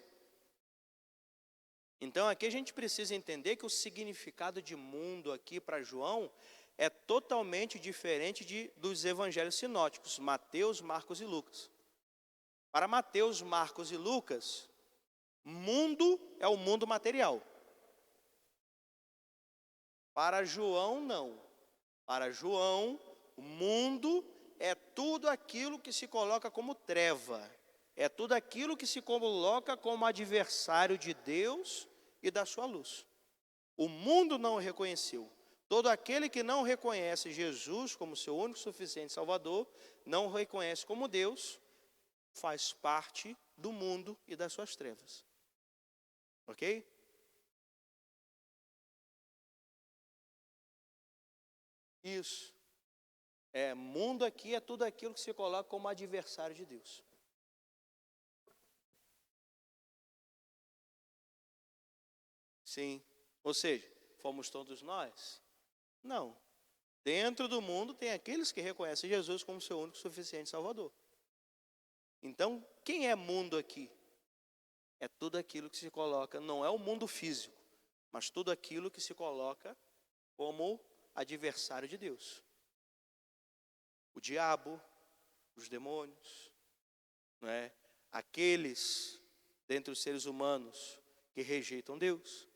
Então aqui a gente precisa entender que o significado de mundo aqui para João é totalmente diferente dos evangelhos sinóticos, Mateus, Marcos e Lucas. Para Mateus, Marcos e Lucas, mundo é o mundo material. Para João, não. Para João, o mundo é tudo aquilo que se coloca como treva. É tudo aquilo que se coloca como adversário de Deus e da sua luz. O mundo não o reconheceu. Todo aquele que não reconhece Jesus como seu único e suficiente Salvador, não o reconhece como Deus, faz parte do mundo e das suas trevas. Ok? Isso. Mundo aqui é tudo aquilo que se coloca como adversário de Deus. Sim. Ou seja, fomos todos nós? Não. Dentro do mundo tem aqueles que reconhecem Jesus como seu único e suficiente Salvador. Então, quem é mundo aqui? É tudo aquilo que se coloca, não é o mundo físico, mas tudo aquilo que se coloca como adversário de Deus. O diabo, os demônios, não é? Aqueles dentre os seres humanos que rejeitam Deus,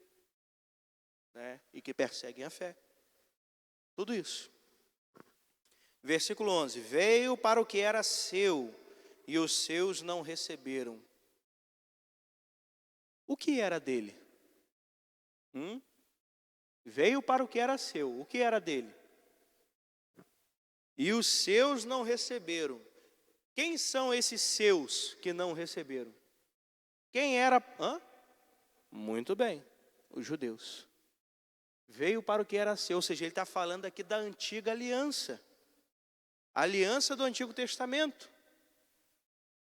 né? E que perseguem a fé. Tudo isso. Versículo 11. Veio para o que era seu, e os seus não receberam. O que era dele? Veio para o que era seu. O que era dele? E os seus não receberam. Quem são esses seus que não receberam? Quem era? Muito bem, os judeus. Veio para o que era seu, ou seja, ele está falando aqui da antiga aliança. A aliança do Antigo Testamento.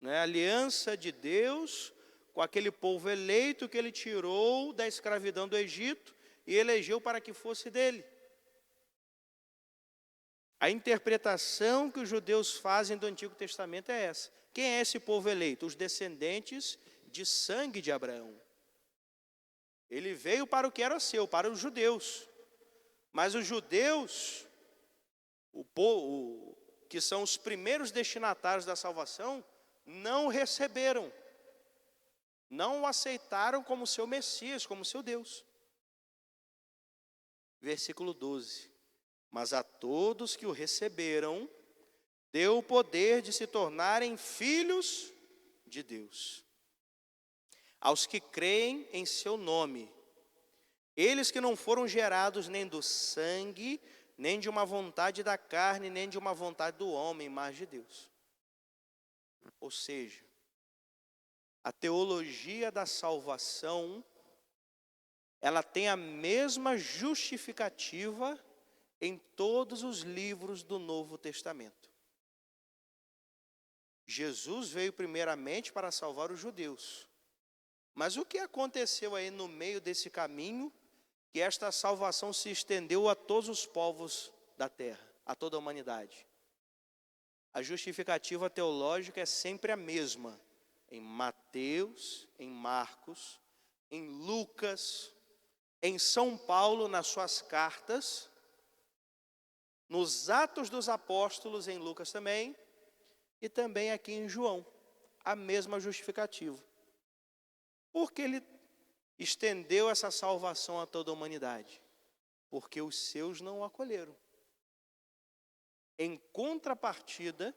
Né? A aliança de Deus com aquele povo eleito que ele tirou da escravidão do Egito e elegeu para que fosse dele. A interpretação que os judeus fazem do Antigo Testamento é essa. Quem é esse povo eleito? Os descendentes de sangue de Abraão. Ele veio para o que era seu, para os judeus. Mas os judeus, o povo, que são os primeiros destinatários da salvação, não receberam. Não o aceitaram como seu Messias, como seu Deus. Versículo 12. Mas a todos que o receberam, deu o poder de se tornarem filhos de Deus. Aos que creem em seu nome, eles que não foram gerados nem do sangue, nem de uma vontade da carne, nem de uma vontade do homem, mas de Deus. Ou seja, a teologia da salvação, ela tem a mesma justificativa em todos os livros do Novo Testamento. Jesus veio primeiramente para salvar os judeus. Mas o que aconteceu aí no meio desse caminho, que esta salvação se estendeu a todos os povos da terra, a toda a humanidade? A justificativa teológica é sempre a mesma, em Mateus, em Marcos, em Lucas, em São Paulo, nas suas cartas, nos Atos dos Apóstolos, em Lucas também, e também aqui em João, a mesma justificativa. Porque ele estendeu essa salvação a toda a humanidade? Porque os seus não o acolheram. Em contrapartida,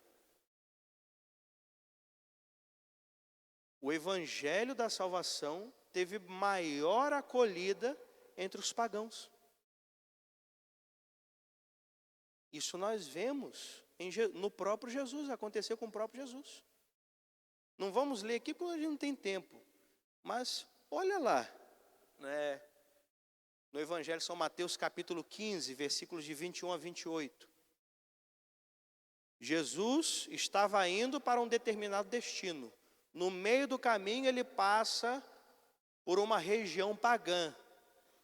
o evangelho da salvação teve maior acolhida entre os pagãos. Isso nós vemos no próprio Jesus, aconteceu com o próprio Jesus. Não vamos ler aqui porque a gente não tem tempo, mas olha lá, né, no Evangelho de São Mateus, capítulo 15, versículos de 21 a 28. Jesus estava indo para um determinado destino. No meio do caminho ele passa por uma região pagã,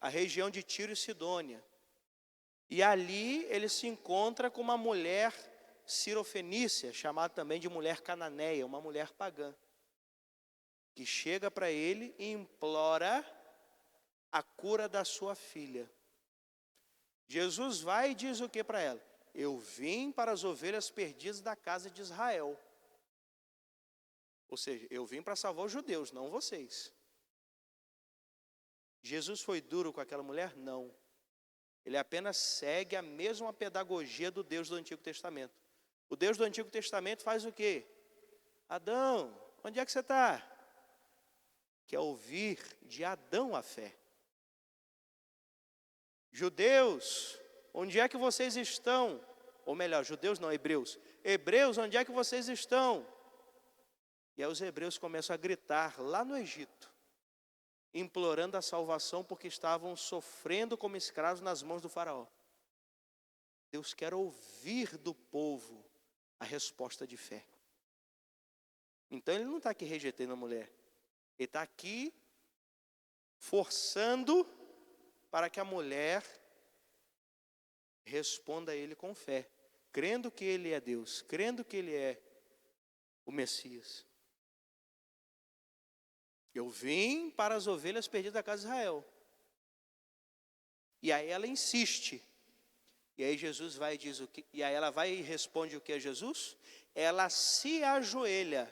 a região de Tiro e Sidônia. E ali ele se encontra com uma mulher cirofenícia, chamada também de mulher cananeia, uma mulher pagã, que chega para ele e implora a cura da sua filha. Jesus vai e diz o que para ela? Eu vim para as ovelhas perdidas da casa de Israel. Ou seja, eu vim para salvar os judeus, não vocês. Jesus foi duro com aquela mulher? Não. Ele apenas segue a mesma pedagogia do Deus do Antigo Testamento. O Deus do Antigo Testamento faz o quê? Adão, onde é que você está? Quer ouvir de Adão a fé. Judeus, onde é que vocês estão? Ou melhor, judeus não, hebreus. Hebreus, onde é que vocês estão? E aí os hebreus começam a gritar lá no Egito, implorando a salvação porque estavam sofrendo como escravos nas mãos do faraó. Deus quer ouvir do povo a resposta de fé. Então ele não está aqui rejeitando a mulher. Ele está aqui forçando para que a mulher responda a ele com fé, crendo que ele é Deus, crendo que ele é o Messias. Eu vim para as ovelhas perdidas da casa de Israel. E aí ela insiste. E aí Jesus vai e diz o que? E aí ela vai e responde o que a Jesus? Ela se ajoelha.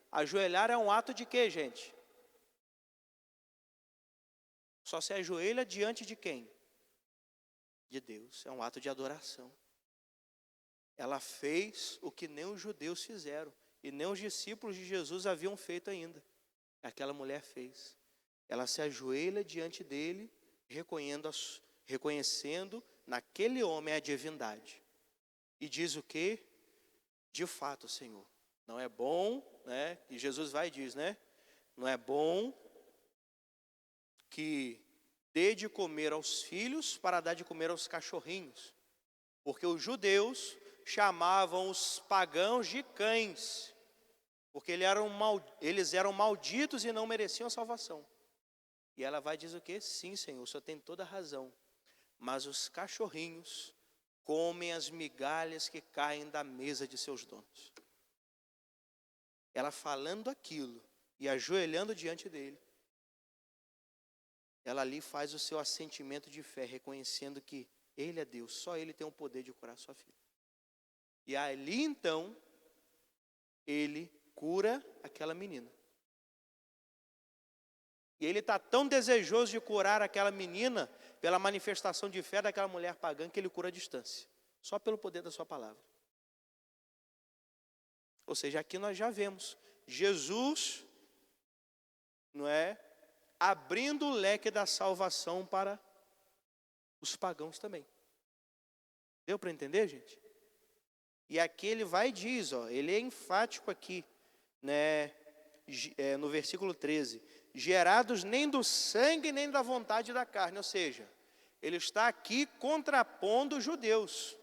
Ajoelhar é um ato de quê, gente? Só se ajoelha diante de quem? De Deus. É um ato de adoração. Ela fez o que nem os judeus fizeram. E nem os discípulos de Jesus haviam feito ainda. Aquela mulher fez. Ela se ajoelha diante dele, reconhecendo naquele homem a divindade. E diz o quê? De fato, Senhor, não é bom, né? E Jesus vai e diz, né? Não é bom que dê de comer aos filhos para dar de comer aos cachorrinhos. Porque os judeus chamavam os pagãos de cães. Porque eles eram malditos e não mereciam a salvação. E ela vai e diz o quê? Sim, Senhor, o Senhor tem toda a razão. Mas os cachorrinhos comem as migalhas que caem da mesa de seus donos. Ela falando aquilo e ajoelhando diante dele, ela ali faz o seu assentimento de fé, reconhecendo que ele é Deus, só ele tem o poder de curar sua filha. E ali então, ele cura aquela menina. E ele está tão desejoso de curar aquela menina, pela manifestação de fé daquela mulher pagã, que ele cura à distância. Só pelo poder da sua palavra. Ou seja, aqui nós já vemos Jesus, não é, abrindo o leque da salvação para os pagãos também. Deu para entender, gente? E aqui ele vai e diz, ó, ele é enfático aqui, né, no versículo 13, gerados nem do sangue nem da vontade da carne, ou seja, ele está aqui contrapondo os judeus,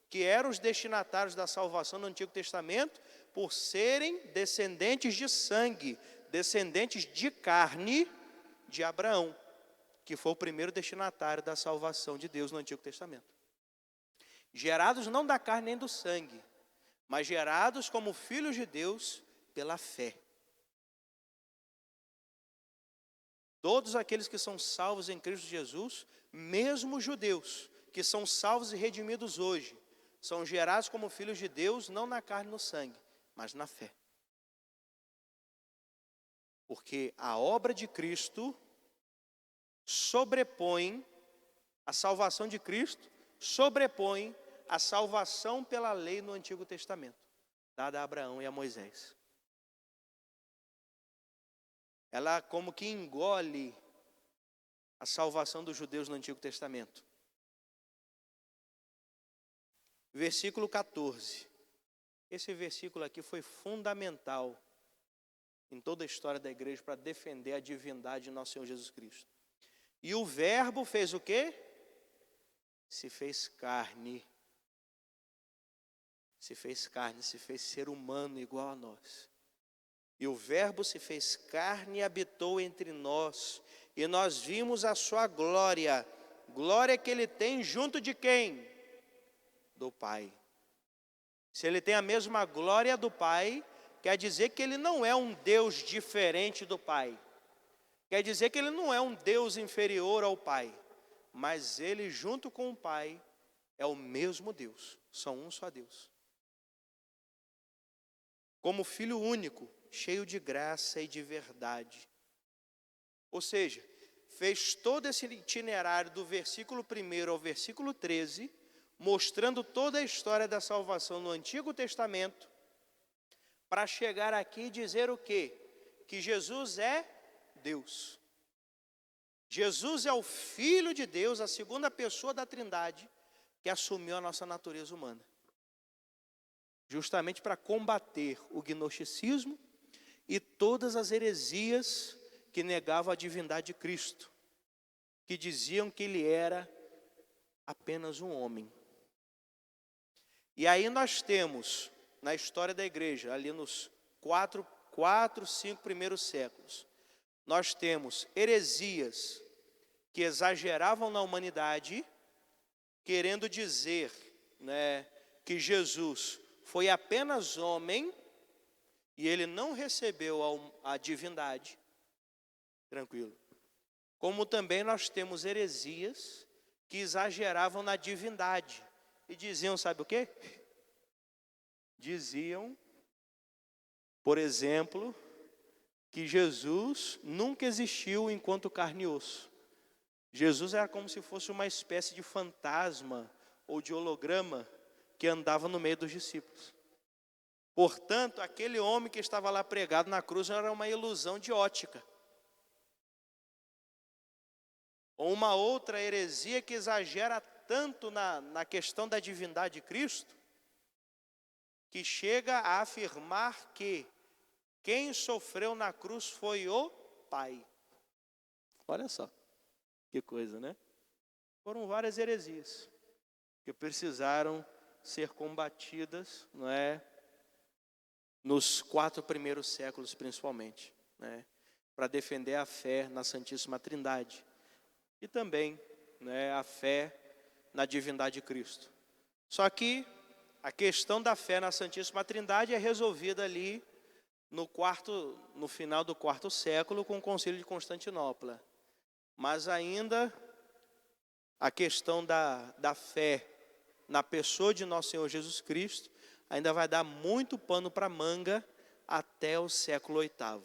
que eram os destinatários da salvação no Antigo Testamento, por serem descendentes de sangue, descendentes de carne de Abraão, que foi o primeiro destinatário da salvação de Deus no Antigo Testamento. Gerados não da carne nem do sangue, mas gerados como filhos de Deus pela fé. Todos aqueles que são salvos em Cristo Jesus, mesmo os judeus, que são salvos e redimidos hoje, são gerados como filhos de Deus, não na carne e no sangue, mas na fé. Porque a obra de Cristo sobrepõe, a salvação de Cristo sobrepõe a salvação pela lei no Antigo Testamento, dada a Abraão e a Moisés. ela como que engole a salvação dos judeus no Antigo Testamento. Versículo 14. Esse versículo aqui foi fundamental em toda a história da igreja para defender a divindade de nosso Senhor Jesus Cristo. E o verbo fez o quê? Se fez carne. Se fez carne, se fez ser humano igual a nós. E o verbo se fez carne e habitou entre nós. E nós vimos a sua glória. Glória que ele tem junto de quem? Do Pai. Se ele tem a mesma glória do Pai, quer dizer que ele não é um Deus diferente do Pai. Quer dizer que ele não é um Deus inferior ao Pai. Mas ele junto com o Pai é o mesmo Deus. São um só Deus. Como Filho único, cheio de graça e de verdade. Ou seja, fez todo esse itinerário do versículo 1 ao versículo 13, mostrando toda a história da salvação no Antigo Testamento, para chegar aqui e dizer o quê? Que Jesus é Deus. Jesus é o Filho de Deus, a segunda pessoa da Trindade, que assumiu a nossa natureza humana. Justamente para combater o gnosticismo e todas as heresias que negavam a divindade de Cristo, que diziam que ele era apenas um homem. E aí nós temos, na história da igreja, ali nos 5 primeiros séculos, nós temos heresias que exageravam na humanidade, querendo dizer, que Jesus foi apenas homem e ele não recebeu a divindade. Tranquilo. Como também nós temos heresias que exageravam na divindade e diziam, sabe o quê? Diziam, por exemplo, que Jesus nunca existiu enquanto carne e osso. Jesus era como se fosse uma espécie de fantasma ou de holograma que andava no meio dos discípulos. Portanto, aquele homem que estava lá pregado na cruz era uma ilusão de ótica. Ou uma outra heresia que exagera tanto na questão da divindade de Cristo, que chega a afirmar que quem sofreu na cruz foi o Pai. Olha só, que coisa, né? Foram várias heresias que precisaram ser combatidas, nos 4 primeiros séculos principalmente, para defender a fé na Santíssima Trindade e também, a fé na divindade de Cristo. Só que a questão da fé na Santíssima Trindade é resolvida ali no final do 4º século com o Concílio de Constantinopla. Mas ainda a questão da fé na pessoa de nosso Senhor Jesus Cristo ainda vai dar muito pano para manga até o século VIII.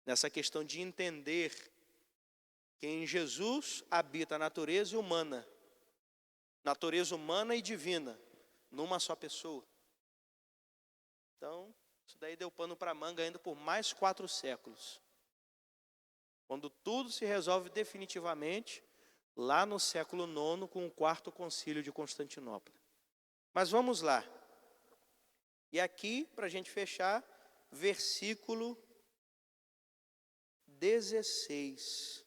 Nessa questão de entender que em Jesus habita a natureza humana e divina, numa só pessoa. Então, isso daí deu pano para manga ainda por mais 4 séculos. Quando tudo se resolve definitivamente, lá no século IX, com o 4º Concílio de Constantinopla. Mas vamos lá. E aqui, para a gente fechar, versículo 16.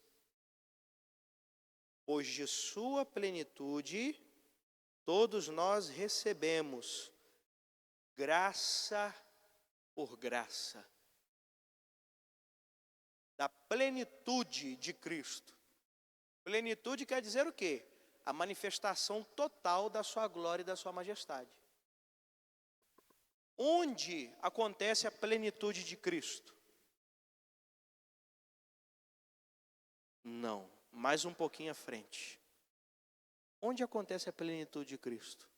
Pois de sua plenitude, todos nós recebemos graça por graça. Da plenitude de Cristo. Plenitude quer dizer o quê? A manifestação total da sua glória e da sua majestade. Onde acontece a plenitude de Cristo? Não, mais um pouquinho à frente. Onde acontece a plenitude de Cristo?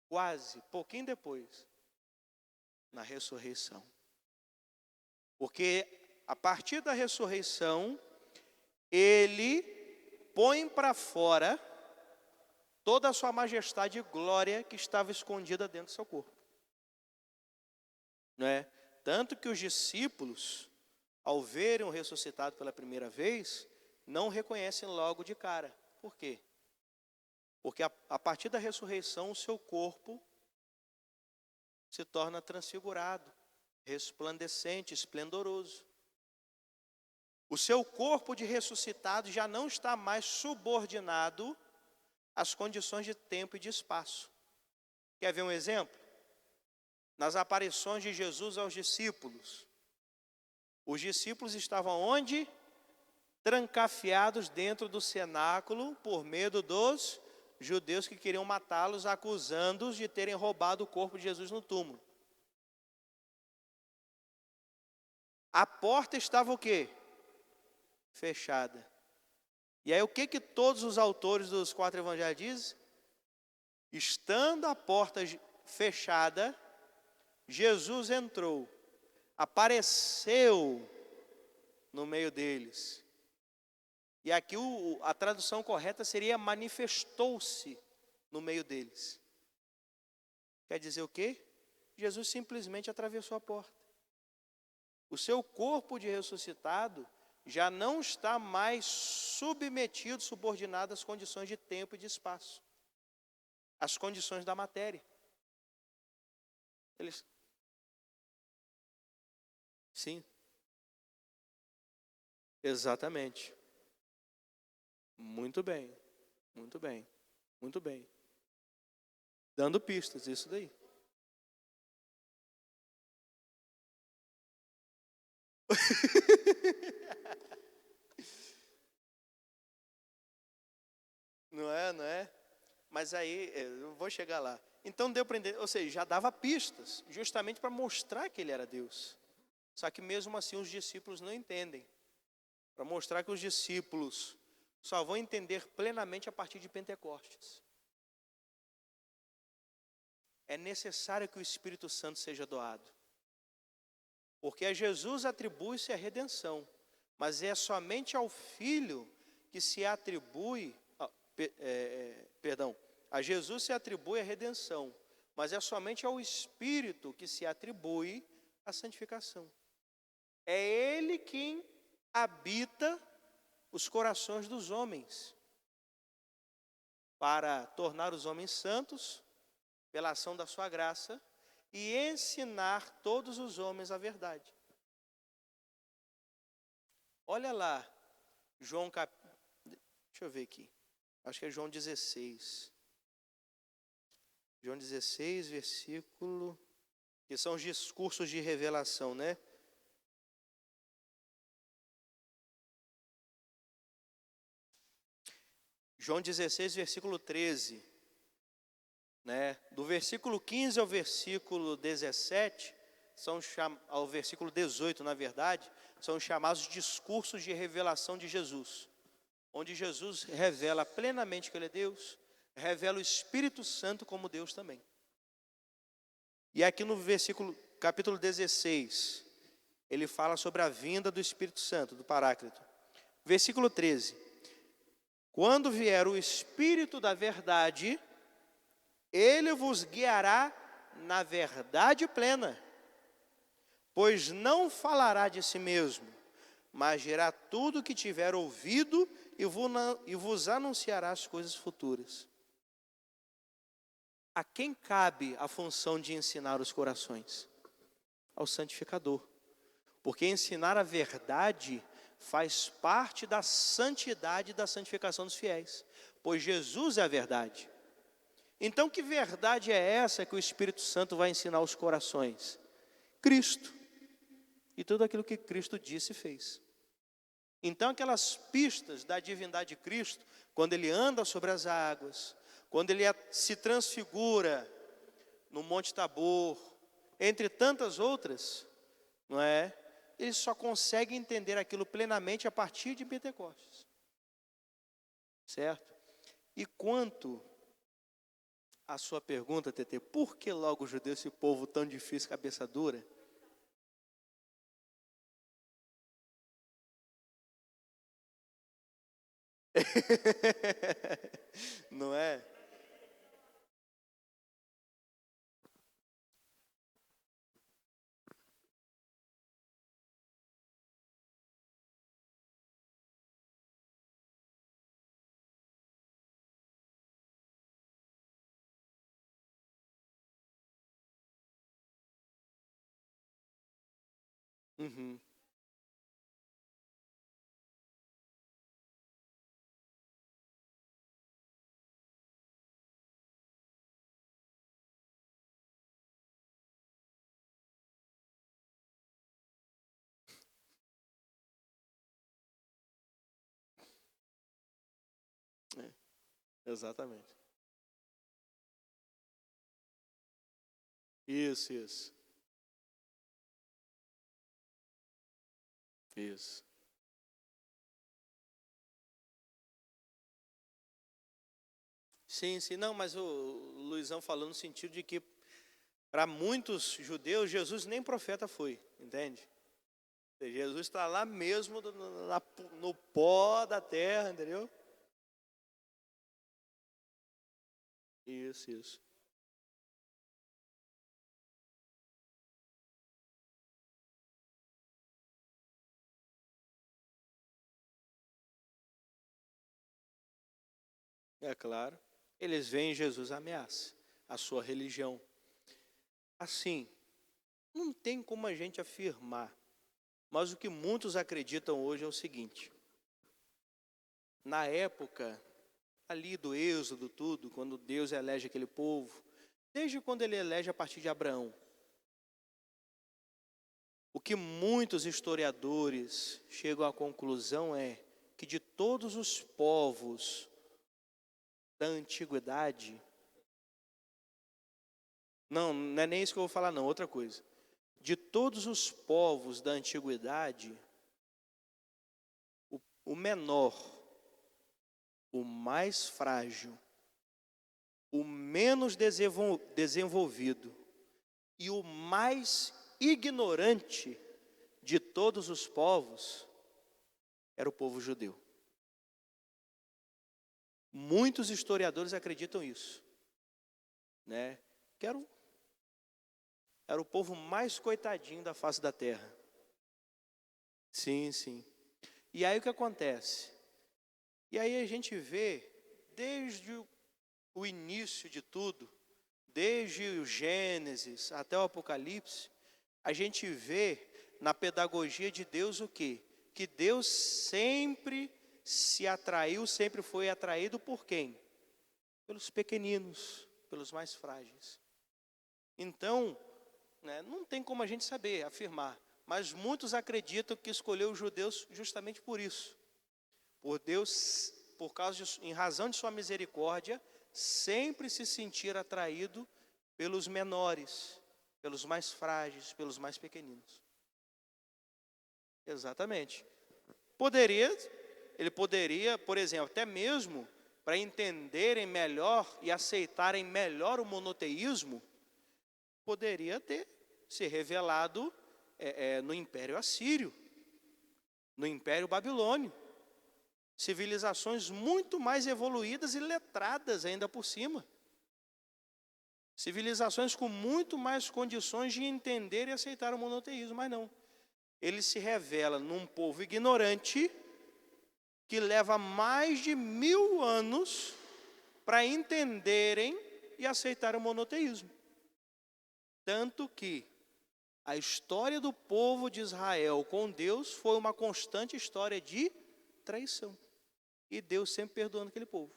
Quase, pouquinho depois. Na ressurreição. Porque a partir da ressurreição, ele põe para fora toda a sua majestade e glória que estava escondida dentro do seu corpo. não é? Tanto que os discípulos, ao verem o ressuscitado pela primeira vez, não o reconhecem logo de cara. Por quê? Porque a partir da ressurreição, o seu corpo se torna transfigurado, resplandecente, esplendoroso. O seu corpo de ressuscitado já não está mais subordinado às condições de tempo e de espaço. Quer ver um exemplo? Nas aparições de Jesus aos discípulos. Os discípulos estavam onde? Trancafiados dentro do cenáculo por medo dos judeus que queriam matá-los, acusando-os de terem roubado o corpo de Jesus no túmulo. A porta estava o quê? Fechada. E aí o que todos os autores dos 4 evangelhos dizem? Estando a porta fechada, Jesus entrou, apareceu no meio deles. E aqui a tradução correta seria manifestou-se no meio deles. Quer dizer o quê? Jesus simplesmente atravessou a porta. O seu corpo de ressuscitado já não está mais submetido, subordinado às condições de tempo e de espaço, às condições da matéria. Sim. Exatamente. Muito bem, muito bem, muito bem. Dando pistas, isso daí. Não é, não é? Mas aí, eu vou chegar lá. Então deu para entender, ou seja, já dava pistas, justamente para mostrar que ele era Deus. Só que mesmo assim os discípulos não entendem. Para mostrar que os discípulos só vão entender plenamente a partir de Pentecostes. É necessário que o Espírito Santo seja doado. Porque a Jesus atribui-se a redenção, mas é somente ao Filho que se atribui, a Jesus se atribui a redenção, mas é somente ao Espírito que se atribui a santificação. É Ele quem habita os corações dos homens, para tornar os homens santos, pela ação da sua graça, e ensinar todos os homens a verdade. Olha lá, deixa eu ver aqui, acho que é João 16. João 16, versículo, que são os discursos de revelação, né? João 16, versículo 13, né? Do versículo 15 ao versículo 17, ao versículo 18, na verdade, são os chamados discursos de revelação de Jesus, onde Jesus revela plenamente que Ele é Deus, revela o Espírito Santo como Deus também. E aqui no capítulo 16, ele fala sobre a vinda do Espírito Santo, do Paráclito. Versículo 13. Quando vier o Espírito da verdade, Ele vos guiará na verdade plena, pois não falará de si mesmo, mas dirá tudo o que tiver ouvido e vos anunciará as coisas futuras. A quem cabe a função de ensinar os corações? Ao santificador. Porque ensinar a verdade faz parte da santidade e da santificação dos fiéis, pois Jesus é a verdade. Então, que verdade é essa que o Espírito Santo vai ensinar aos corações? Cristo. E tudo aquilo que Cristo disse e fez. Então, aquelas pistas da divindade de Cristo, quando Ele anda sobre as águas, quando Ele se transfigura no Monte Tabor, entre tantas outras, não é? Ele só consegue entender aquilo plenamente a partir de Pentecostes. Certo? E quanto à sua pergunta, TT, por que logo os judeus, esse povo tão difícil, cabeça dura? Não é? Uhum. É, exatamente. Isso. Isso. Sim. Não, mas o Luizão falou no sentido de que para muitos judeus, Jesus nem profeta foi, entende? Jesus está lá mesmo no pó da terra, entendeu? Isso. É claro. Eles veem em Jesus ameaça, a sua religião. Assim, não tem como a gente afirmar, mas o que muitos acreditam hoje é o seguinte: na época ali do Êxodo, tudo, quando Deus elege aquele povo, desde quando ele elege a partir de Abraão, o que muitos historiadores chegam à conclusão é que de todos os povos da antiguidade, não é nem isso que eu vou falar não, outra coisa. De todos os povos da antiguidade, o menor, o mais frágil, o menos desenvolvido e o mais ignorante de todos os povos era o povo judeu. Muitos historiadores acreditam isso, né? Que era o povo mais coitadinho da face da terra. Sim. E aí o que acontece? E aí a gente vê, desde o início de tudo, desde o Gênesis até o Apocalipse, a gente vê na pedagogia de Deus o quê? Que Deus sempre sempre foi atraído por quem? Pelos pequeninos, pelos mais frágeis. Então, né, não tem como a gente saber, afirmar, mas muitos acreditam que escolheu os judeus justamente por isso. Por Deus, em razão de sua misericórdia, sempre se sentir atraído pelos menores, pelos mais frágeis, pelos mais pequeninos. Exatamente. Ele poderia, por exemplo, até mesmo para entenderem melhor e aceitarem melhor o monoteísmo, poderia ter se revelado no Império Assírio, no Império Babilônio. Civilizações muito mais evoluídas e letradas ainda por cima. Civilizações com muito mais condições de entender e aceitar o monoteísmo, mas não. Ele se revela num povo ignorante que leva mais de 1000 anos para entenderem e aceitar o monoteísmo. Tanto que a história do povo de Israel com Deus foi uma constante história de traição. E Deus sempre perdoando aquele povo.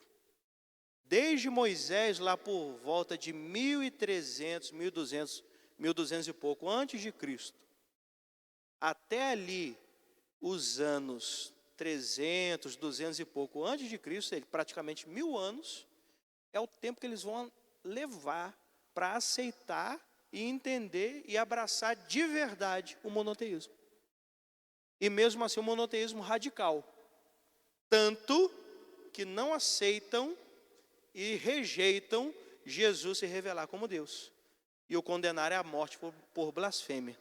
Desde Moisés, lá por volta de 1300, 1200 e pouco, antes de Cristo, até ali, os anos 300, 200 e pouco antes de Cristo, praticamente 1000 anos, é o tempo que eles vão levar para aceitar e entender e abraçar de verdade o monoteísmo. E mesmo assim o monoteísmo radical. Tanto que não aceitam e rejeitam Jesus se revelar como Deus. E o condenarem à morte por blasfêmia.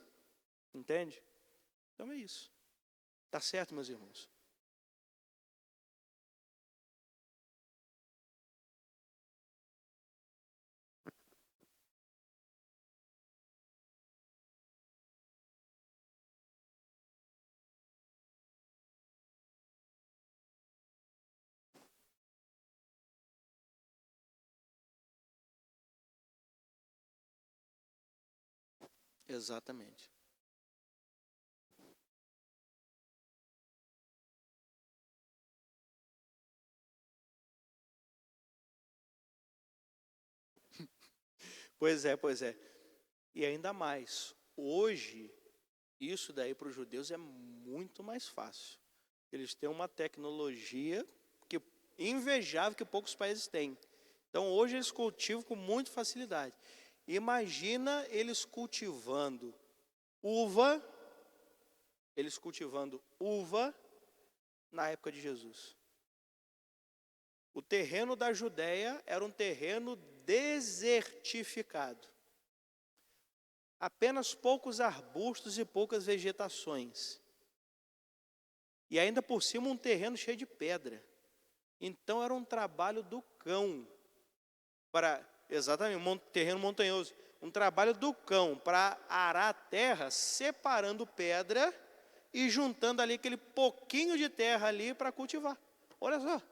Entende? Então é isso. Tá certo, meus irmãos? Exatamente. Pois é, pois é. E ainda mais, hoje, isso daí para os judeus é muito mais fácil. Eles têm uma tecnologia que, invejável que poucos países têm. Então, hoje eles cultivam com muita facilidade. Imagina eles cultivando uva na época de Jesus. O terreno da Judéia era um terreno desertificado. Apenas poucos arbustos e poucas vegetações. E ainda por cima um terreno cheio de pedra. Então era um trabalho do cão. Exatamente, um terreno montanhoso. Um trabalho do cão para arar a terra, separando pedra e juntando ali aquele pouquinho de terra ali para cultivar. Olha só.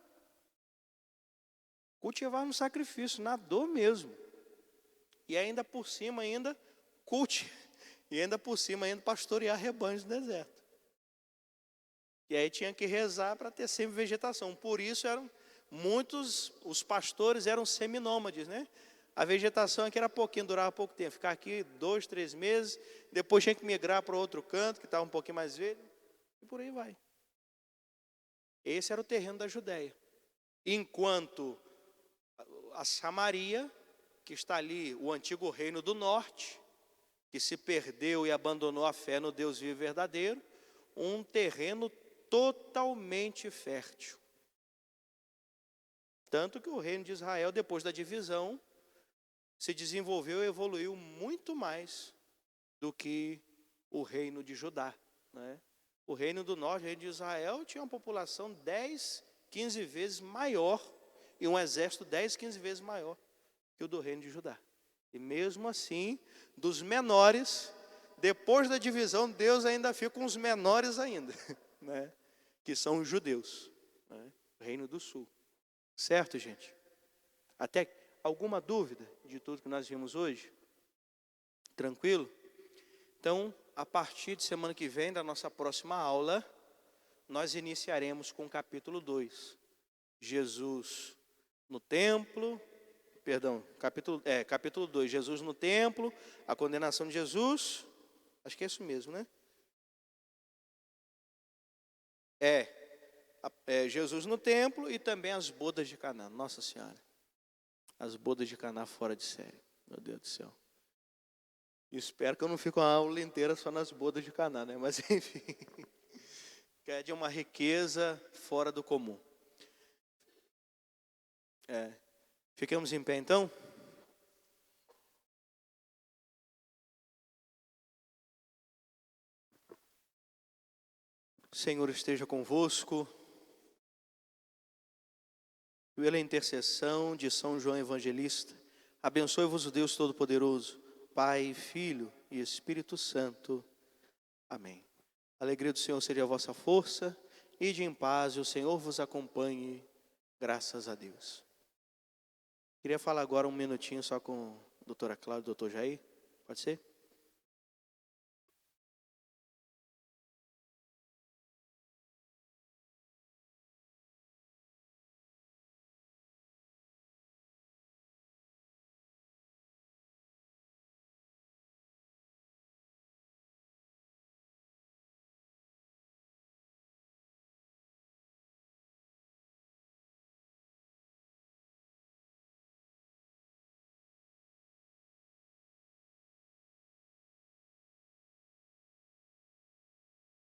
Cultivar no sacrifício, na dor mesmo. E ainda por cima pastorear rebanhos no deserto. E aí tinha que rezar para ter sempre vegetação. Por isso os pastores eram seminômades, né? A vegetação aqui era pouquinho, durava pouco tempo. Ficar aqui 2, 3 meses, depois tinha que migrar para outro canto, que estava um pouquinho mais verde, e por aí vai. Esse era o terreno da Judéia. Enquanto a Samaria, que está ali, o antigo reino do norte, que se perdeu e abandonou a fé no Deus vivo e verdadeiro, um terreno totalmente fértil. Tanto que o reino de Israel, depois da divisão, se desenvolveu e evoluiu muito mais do que o reino de Judá, né? O reino do norte, o reino de Israel, tinha uma população 10, 15 vezes maior e um exército 10, 15 vezes maior que o do reino de Judá. E mesmo assim, dos menores, depois da divisão, Deus ainda fica com os menores ainda, né? Que são os judeus, né? O reino do sul. Certo, gente? Até alguma dúvida de tudo que nós vimos hoje? Tranquilo? Então, a partir de semana que vem, da nossa próxima aula, nós iniciaremos com o capítulo 2. Jesus no templo, capítulo 2, Jesus no templo, a condenação de Jesus, acho que é isso mesmo, né? Jesus no templo e também as bodas de Caná. Nossa Senhora, as bodas de Caná fora de série, meu Deus do céu. Espero que eu não fique uma aula inteira só nas bodas de Caná, né? Mas enfim, que é de uma riqueza fora do comum. Fiquemos em pé então. Senhor esteja convosco. Pela intercessão de São João Evangelista, abençoe-vos o Deus Todo-Poderoso, Pai, Filho e Espírito Santo. Amém. A alegria do Senhor seja a vossa força, ide em paz e o Senhor vos acompanhe, graças a Deus. Queria falar agora um minutinho só com a doutora Cláudia e o doutor Jair, pode ser?